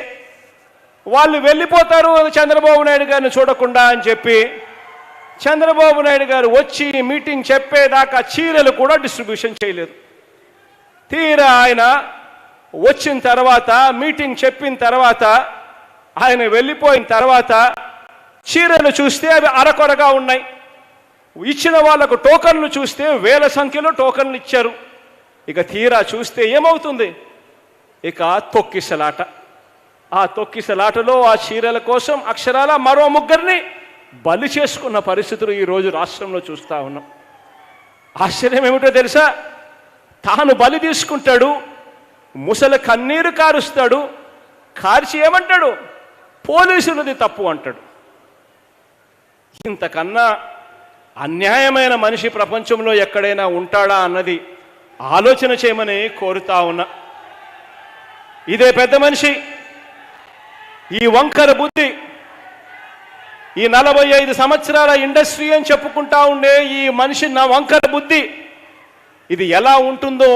వాళ్ళు వెళ్ళిపోతారు చంద్రబాబు నాయుడు గారిని చూడకుండా అని చెప్పి చంద్రబాబు నాయుడు గారు వచ్చి మీటింగ్ చెప్పేదాకా చీరలు కూడా డిస్ట్రిబ్యూషన్ చేయలేదు. తీరా ఆయన వచ్చిన తర్వాత, మీటింగ్ చెప్పిన తర్వాత, ఆయన వెళ్ళిపోయిన తర్వాత చీరలు చూస్తే అవి అరకొరగా ఉన్నాయి. ఇచ్చిన వాళ్లకు టోకన్లు చూస్తే వేల సంఖ్యలో టోకన్లు ఇచ్చారు. ఇక తీరా చూస్తే ఏమవుతుంది? ఇక తొక్కిసలాట. ఆ తొక్కిసలాటలో ఆ చీరల కోసం అక్షరాల మరో 3 బలి చేసుకున్న పరిస్థితులు ఈరోజు రాష్ట్రంలో చూస్తూ ఉన్నాం. ఆశ్చర్యం ఏమిటో తెలుసా? తాను బలి తీసుకుంటాడు, ముసలి కన్నీరు కారుస్తాడు, కార్చి ఏమంటాడు? పోలీసులది తప్పు అంటాడు. ఇంతకన్నా అన్యాయమైన మనిషి ప్రపంచంలో ఎక్కడైనా ఉంటాడా అన్నది ఆలోచన చేయమని కోరుతా ఉన్నా. ఇదే పెద్ద మనిషి ఈ వంకర బుద్ధి, ఈ 45 సంవత్సరాల ఇండస్ట్రీ అని చెప్పుకుంటా ఉండే ఈ మనిషి నా వంకర బుద్ధి ఇది ఎలా ఉంటుందో,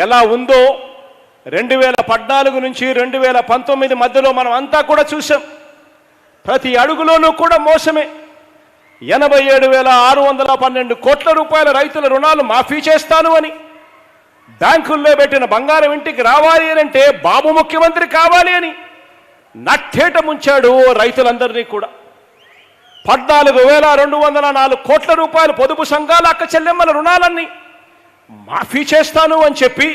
ఎలా ఉందో 2014 నుంచి 2019 మధ్యలో మనం అంతా కూడా చూసాం. ప్రతి అడుగులోనూ కూడా మోసమే. 87,612 కోట్ల రూపాయల రైతుల రుణాలు మాఫీ చేస్తాను అని, బ్యాంకుల్లో పెట్టిన బంగారం ఇంటికి రావాలి అని అంటే బాబు ముఖ్యమంత్రి కావాలి అని నట్టేట ముంచాడు రైతులందరినీ కూడా. 14,204 కోట్ల రూపాయలు పొదుపు సంఘాల అక్క చెల్లెమ్మల రుణాలన్నీ మాఫీ చేస్తాను అని చెప్పి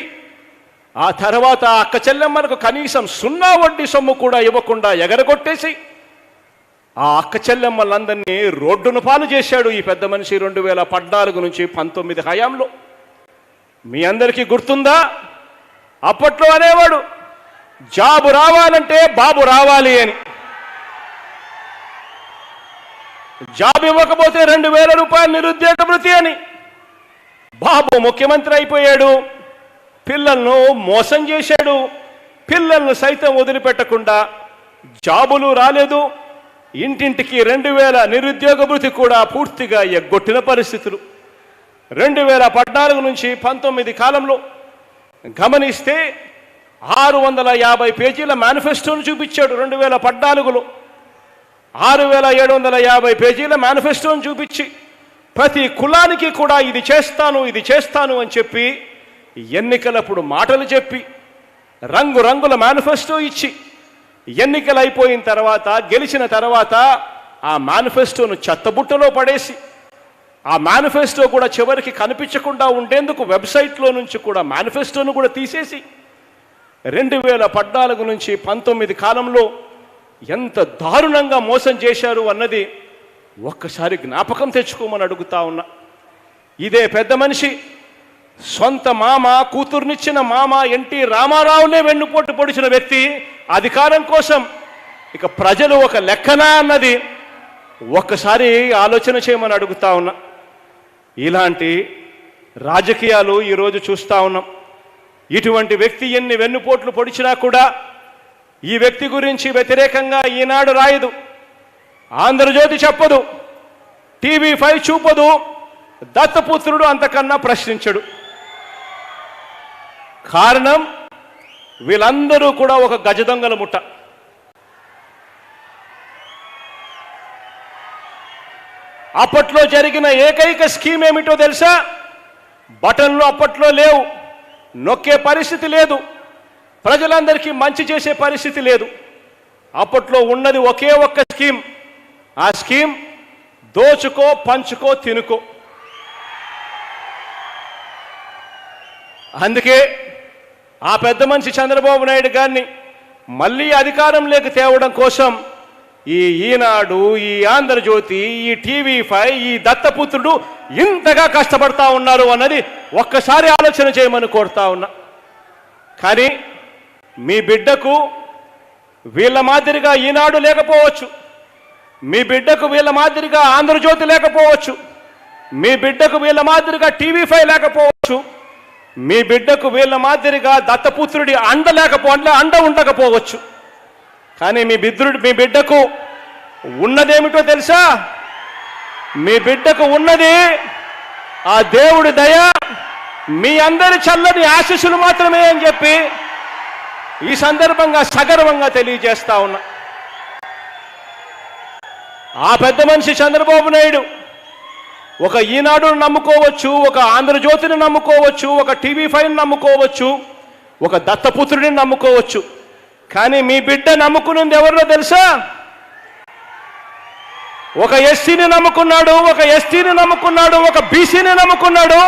ఆ తర్వాత అక్క చెల్లెమ్మలకు కనీసం 0 వడ్డీ సొమ్ము కూడా ఇవ్వకుండా ఎగరగొట్టేసి ఆ అక్క చెల్లెమ్మలందరినీ రోడ్డును పాలు చేశాడు ఈ పెద్ద మనిషి 2014 నుంచి 19 హయాంలో. మీ అందరికీ గుర్తుందా? అప్పట్లో అనేవాడు జాబు రావాలంటే బాబు రావాలి అని. జాబ్ ఇవ్వకపోతే 2,000 రూపాయలు నిరుద్యోగ భృతి అని. బాబు ముఖ్యమంత్రి అయిపోయాడు, పిల్లలను మోసం చేశాడు, పిల్లలను సైతం వదిలిపెట్టకుండా జాబులు రాలేదు, ఇంటింటికి 2,000 నిరుద్యోగ భృతి కూడా పూర్తిగా ఎగ్గొట్టిన పరిస్థితులు. 2014 నుంచి 19 కాలంలో గమనిస్తే 650 పేజీల మేనిఫెస్టోను చూపించాడు. 2014లో 6,750 పేజీల మేనిఫెస్టోను చూపించి ప్రతి కులానికి కూడా ఇది చేస్తాను అని చెప్పి ఎన్నికలప్పుడు మాటలు చెప్పి రంగురంగుల మేనిఫెస్టో ఇచ్చి ఎన్నికలు అయిపోయిన తర్వాత గెలిచిన తర్వాత ఆ మేనిఫెస్టోను చెత్తబుట్టలో పడేసి ఆ మేనిఫెస్టో కూడా చివరికి కనిపించకుండా ఉండేందుకు వెబ్సైట్లో నుంచి కూడా మేనిఫెస్టోను కూడా తీసేసి 2014 నుంచి 19 కాలంలో ఎంత దారుణంగా మోసం చేశారు అన్నది ఒక్కసారి జ్ఞాపకం తెచ్చుకోమని అడుగుతా ఉన్నా. ఇదే పెద్ద మనిషి సొంత మామ కూతుర్నిచ్చిన మామ ఎన్టీ రామారావునే వెన్నుపోటు పొడిచిన వ్యక్తి అధికారం కోసం ఇక ప్రజలు ఒక లెక్కనా అన్నది ఒక్కసారి ఆలోచన చేయమని అడుగుతా ఉన్నా. ఇలాంటి రాజకీయాలు ఈరోజు చూస్తూ ఉన్నాం. ఇటువంటి వ్యక్తి ఎన్ని వెన్నుపోట్లు పొడిచినా కూడా ఈ వ్యక్తి గురించి వ్యతిరేకంగా ఈనాడు రాయదు, ఆంధ్రజ్యోతి చెప్పదు, TV5 చూపదు, దత్తపుత్రుడు అంతకన్నా ప్రశ్నించడు. కారణం వీళ్ళందరూ కూడా ఒక గజదొంగల ముఠ. అప్పట్లో జరిగిన ఏకైక స్కీమ్ ఏమిటో తెలుసా? బటన్లు అప్పట్లో లేవు, నొక్కే పరిస్థితి లేదు, ప్రజలందరికీ మంచి చేసే పరిస్థితి లేదు. అప్పట్లో ఉన్నది ఒకే ఒక్క స్కీమ్. ఆ స్కీమ్ దోచుకో పంచుకో తినుకో. అందుకే ఆ పెద్ద మనిషి చంద్రబాబు నాయుడు గారిని మళ్ళీ అధికారంలోకి తేవడం కోసం ఈ ఈనాడు, ఈ ఆంధ్రజ్యోతి, ఈ TV5, ఈ దత్తపుత్రుడు ఇంతగా కష్టపడతా ఉన్నారు అన్నది ఒక్కసారి ఆలోచన చేయమని కోరుతా ఉన్నా. కానీ మీ బిడ్డకు వీళ్ళ మాదిరిగా ఈనాడు లేకపోవచ్చు, మీ బిడ్డకు వీళ్ళ మాదిరిగా ఆంధ్రజ్యోతి లేకపోవచ్చు, మీ బిడ్డకు వీళ్ళ మాదిరిగా TV5 లేకపోవచ్చు, మీ బిడ్డకు వీళ్ళ మాదిరిగా దత్తపుత్రుడి అండ ఉండకపోవచ్చు. కానీ మీ బిడ్డకు ఉన్నదేమిటో తెలుసా? మీ బిడ్డకు ఉన్నది ఆ దేవుడి దయ, మీ అందరి చల్లని ఆశీస్సులు మాత్రమే అని చెప్పి ఈ సందర్భంగా సగర్వంగా తెలియజేస్తా ఉన్నా. ఆ పెద్ద మనిషి చంద్రబాబు నాయుడు ఒక ఈనాడును నమ్ముకోవచ్చు, ఒక ఆంధ్రజ్యోతిని నమ్ముకోవచ్చు, ఒక TV5ని నమ్ముకోవచ్చు, ఒక దత్తపుత్రుడిని నమ్ముకోవచ్చు. కానీ మీ బిడ్డ నమ్ముకున్నది ఎవరినో తెలుసా? ఒక ఎస్సీని నమ్ముకున్నాడు, ఒక ఎస్టీని నమ్ముకున్నాడు, ఒక బీసీని నమ్ముకున్నాడు,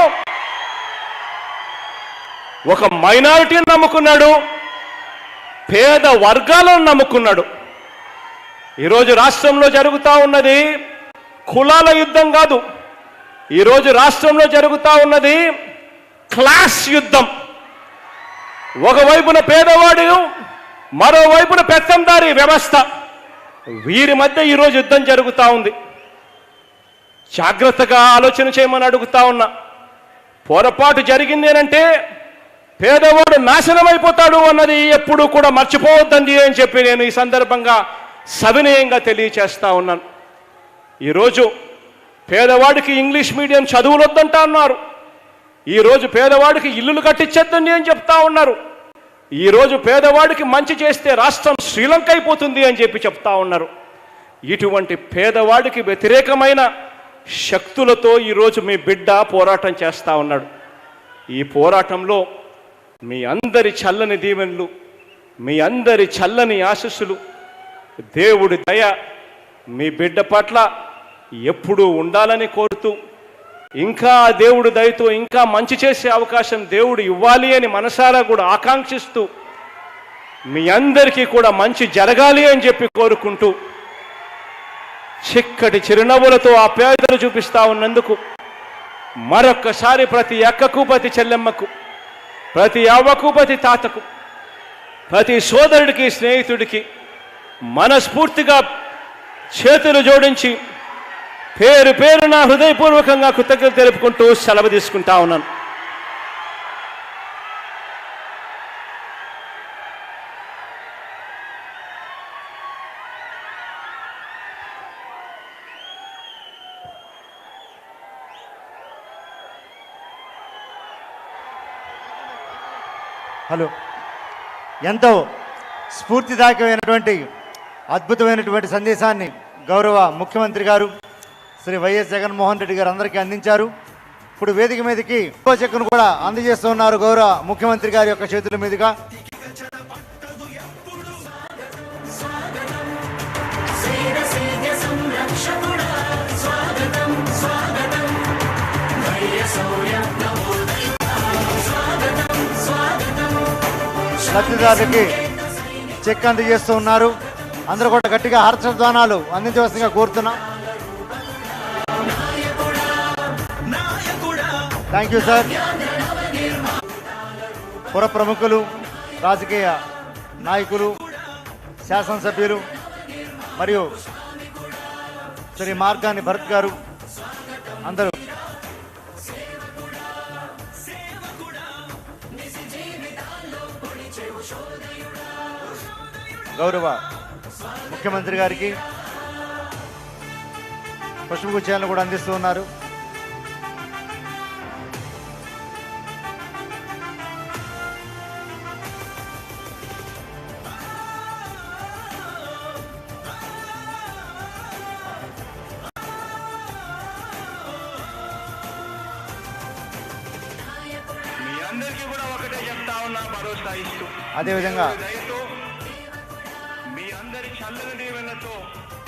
ఒక మైనారిటీని నమ్ముకున్నాడు, పేద వర్గాలను నమ్ముకున్నాడు. ఈరోజు రాష్ట్రంలో జరుగుతూ ఉన్నది కులాల యుద్ధం కాదు, ఈరోజు రాష్ట్రంలో జరుగుతూ ఉన్నది క్లాస్ యుద్ధం. ఒకవైపున పేదవాడు, మరోవైపున పెత్తందారీ వ్యవస్థ, వీరి మధ్య ఈరోజు యుద్ధం జరుగుతూ ఉంది. జాగ్రత్తగా ఆలోచన చేయమని అడుగుతా ఉన్నా. పొరపాటు జరిగింది అంటే పేదవాడు నాశనం అయిపోతాడు అన్నది ఎప్పుడూ కూడా మర్చిపోవద్దండి అని చెప్పి నేను ఈ సందర్భంగా సవినయంగా తెలియచేస్తా ఉన్నాను. ఈరోజు పేదవాడికి ఇంగ్లీష్ మీడియం చదువులు వద్దంటా అన్నారు, ఈరోజు పేదవాడికి ఇల్లులు కట్టించొద్దండి అని చెప్తా ఉన్నారు, ఈరోజు పేదవాడికి మంచి చేస్తే రాష్ట్రం శ్రీలంక అయిపోతుంది అని చెప్పి చెప్తా ఉన్నారు. ఇటువంటి పేదవాడికి వ్యతిరేకమైన శక్తులతో ఈరోజు మీ బిడ్డ పోరాటం చేస్తూ ఉన్నాడు. ఈ పోరాటంలో మీ అందరి చల్లని దీవెనలు, మీ అందరి చల్లని ఆశీస్సులు, దేవుడి దయ మీ బిడ్డ పట్ల ఎప్పుడూ ఉండాలని కోరుతూ, ఇంకా దేవుడి దయతో ఇంకా మంచి చేసే అవకాశం దేవుడు ఇవ్వాలి అని మనసారా కూడా ఆకాంక్షిస్తూ, మీ అందరికీ కూడా మంచి జరగాలి అని చెప్పి కోరుకుంటూ, చిక్కటి చిరునవ్వులతో ఆప్యాయతలు చూపిస్తా ఉన్నందుకు మరొక్కసారి ప్రతి అక్కకు, ప్రతి చెల్లెమ్మకు, ప్రతి అవ్వకు, ప్రతి తాతకు, ప్రతి సోదరుడికి, స్నేహితుడికి మనస్ఫూర్తిగా చేతులు జోడించి పేరు పేరున హృదయపూర్వకంగా కృతజ్ఞతలు తెలుపుకుంటూ సెలవు తీసుకుంటా ఉన్నాను.
హలో, ఎంతో స్ఫూర్తిదాయకమైనటువంటి అద్భుతమైనటువంటి సందేశాన్ని గౌరవ ముఖ్యమంత్రి గారు శ్రీ వైఎస్ జగన్మోహన్ రెడ్డి గారు అందరికీ అందించారు. ఇప్పుడు వేదిక మీదకి చెక్కును కూడా అందజేస్తున్నారు గౌరవ ముఖ్యమంత్రి గారి యొక్క చేతుల మీదుగా. లబ్ధిదారులకి చెక్ అందజేస్తూ ఉన్నారు. అందరూ కూడా గట్టిగా హర్షధ్వానాలు అందించవలసిందిగా కోరుతున్నాం. Thank you sir. పుర ప్రముఖులు, రాజకీయ నాయకులు, శాసనసభ్యులు మరియు శ్రీ మార్గాని భరత్ గారు అందరూ గౌరవ ముఖ్యమంత్రి గారికి పుష్పగుచ్చాలను కూడా అందిస్తూ ఉన్నారు. అదేవిధంగా
మీ అందరి చల్లని దీవెనలతో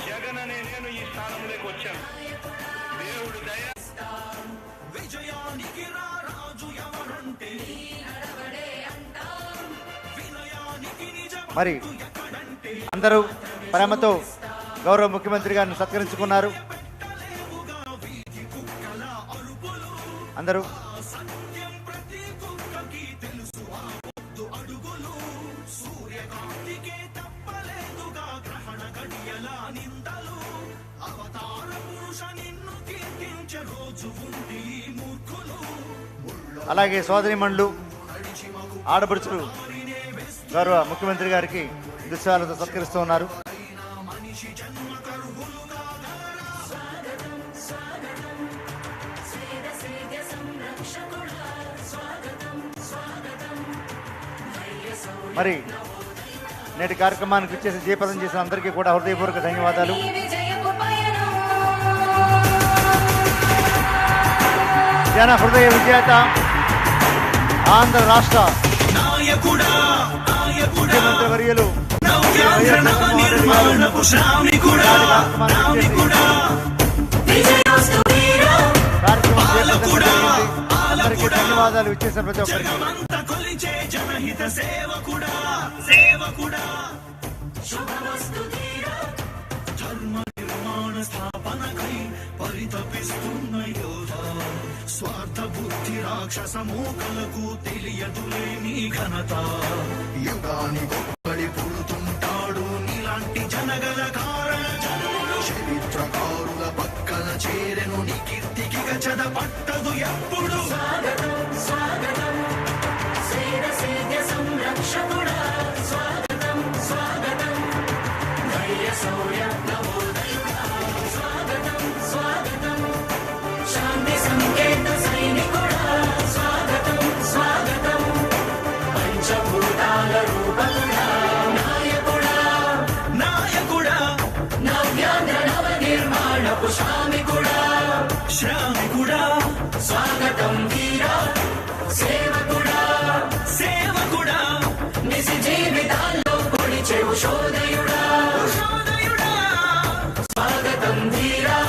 జగన్ అనే నేను ఈ స్థానంలోకి వచ్చాను. దేవుడి దయ విజయానికి రాజు ఎవరంటే
మరి అందరూ ప్రేమతో గౌరవ ముఖ్యమంత్రి గారిని సత్కరించుకున్నారు. అందరూ అలాగే సోదరిమణులు, ఆడపడుచులు గౌరవ ముఖ్యమంత్రి గారికి దుశ్శాలతో సత్కరిస్తూ ఉన్నారు. మరి నేటి కార్యక్రమానికి వచ్చేసి జయప్రదం చేసిన అందరికీ కూడా హృదయపూర్వక ధన్యవాదాలు. జన హృదయ విజేత ఆంధ్ర రాష్ట్ర ముఖ్యమంత్రి వర్యులు అందరికీ ధన్యవాదాలు ఇచ్చేసిన ప్రతి ఒక్కరికి.
స్వార్థ బుద్ధి రాక్షసమూకలకు తెలియదులే నీ ఘనత. యుగానికొక్కడి పుడుతుంటాడు నీలాంటి జనగల కారణ జనులు. చరిత్రకారుల పక్కన చేరెను నీ కీర్తికి గచద పట్టదు ఎప్పుడు. స్వాగతం స్వాగతం సేద సంరక్షకుడా, స్వాగతం స్వాగతం ధైర్య శౌర్య నవోదయుడా, స్వాగతం స్వాగతం శాంతి సంకేత సైనికుడా, స్వాగతం స్వాగతం పంచభూతాల రూపకుడా, నాయకుడా నాయకుడా నవ్యాంధ్ర నవ నిర్మాణపు శ్రామికుడా. స్వాగతం వీరా సేవకుడా సేవకుడా నిజ జీవితాల్లో పొడిచేవు శోదయుడా శోదయుడా స్వాగతం వీరా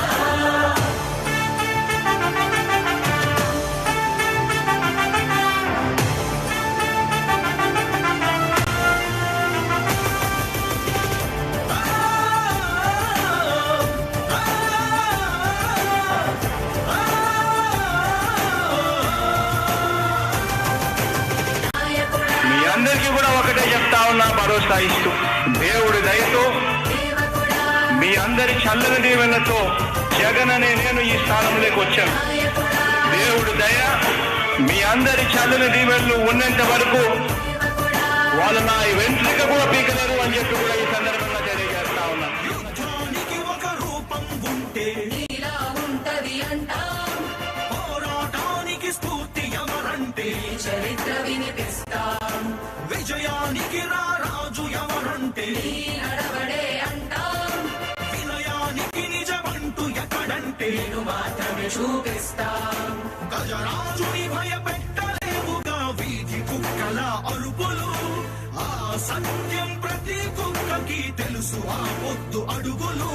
అందరికీ కూడా ఒకటే చెప్తా ఉన్నా, భరోసా ఇస్తూ దేవుడి దయతో మీ అందరి చల్లని దీవెనతో జగన్ అనే నేను ఈ స్థానంలోకి వచ్చాను. దేవుడి దయ మీ అందరి చల్లని దీవెనలు ఉన్నంత వరకు వాళ్ళు నా వెంట్రుక కూడా పీకలేరు అని చెప్పి కూడా ఈ సందర్భంగా తెలియజేస్తా ఉన్నాను.
యుద్ధానికి ఒక రూపం ఉంటే నీలా ఉంటది అంటాం, పోరాటానికి స్ఫూర్తి ఎవరంటే చరిత్ర వినిపిస్తాం, విజయానికి రారాజు ఎవరంటే నడవడే అంటాం, వినయానికి నిజమంటూ ఎక్కడంటే నేను మాత్రమే చూపిస్తాం. గజరాజుని భయపెట్టలేవుగా వీధి కుక్కల అరుపులు, ఆ సత్యం ప్రతి కుక్కకి తెలుసు ఆ పొద్దు అడుగులు,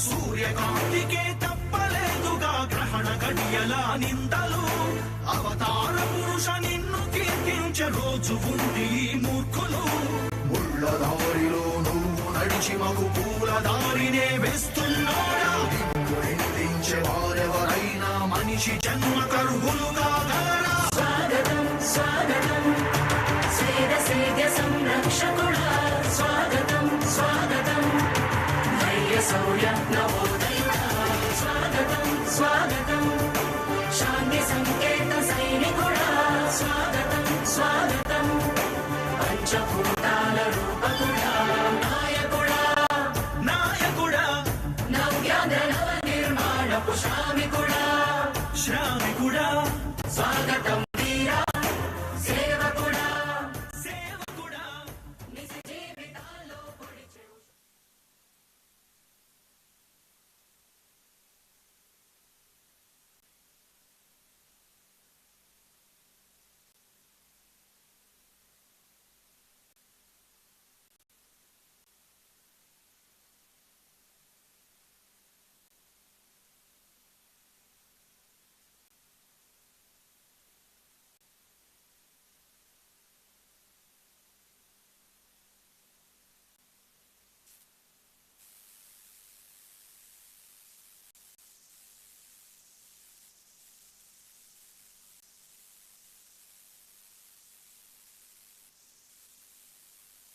సూర్యకాంతికే తప్పలేదుగా గ్రహణ గడియల నిందలు, అవతార పురుష నిన్ను కీర్తించే రోజు ఉంది ఈ మూర్ఖులు. ముళ్ళ దారిలో నువ్వు నడిచి మగు పూల దారినే వేస్తున్నాడా, నిన్ను నిందించే వారెవరైనా మనిషి జన్మ కరువులుగా గలరా. స్వాగతం స్వాగతం సేద సేద సంరక్షకుడా, స్వాగతం స్వాగతం ధైర్య శౌర్య నవోదయుడా, స్వాగతం స్వాగతం శాంతి సంకేత సైనికుడా, స్వాగతం స్వాగతం పంచభూతాల రూపకుడా, నాయకుడా నాయకుడా నవ్యాంధ్ర నవ నిర్మాణపు శ్రామికుడా శ్రామికుడా, స్వాగతం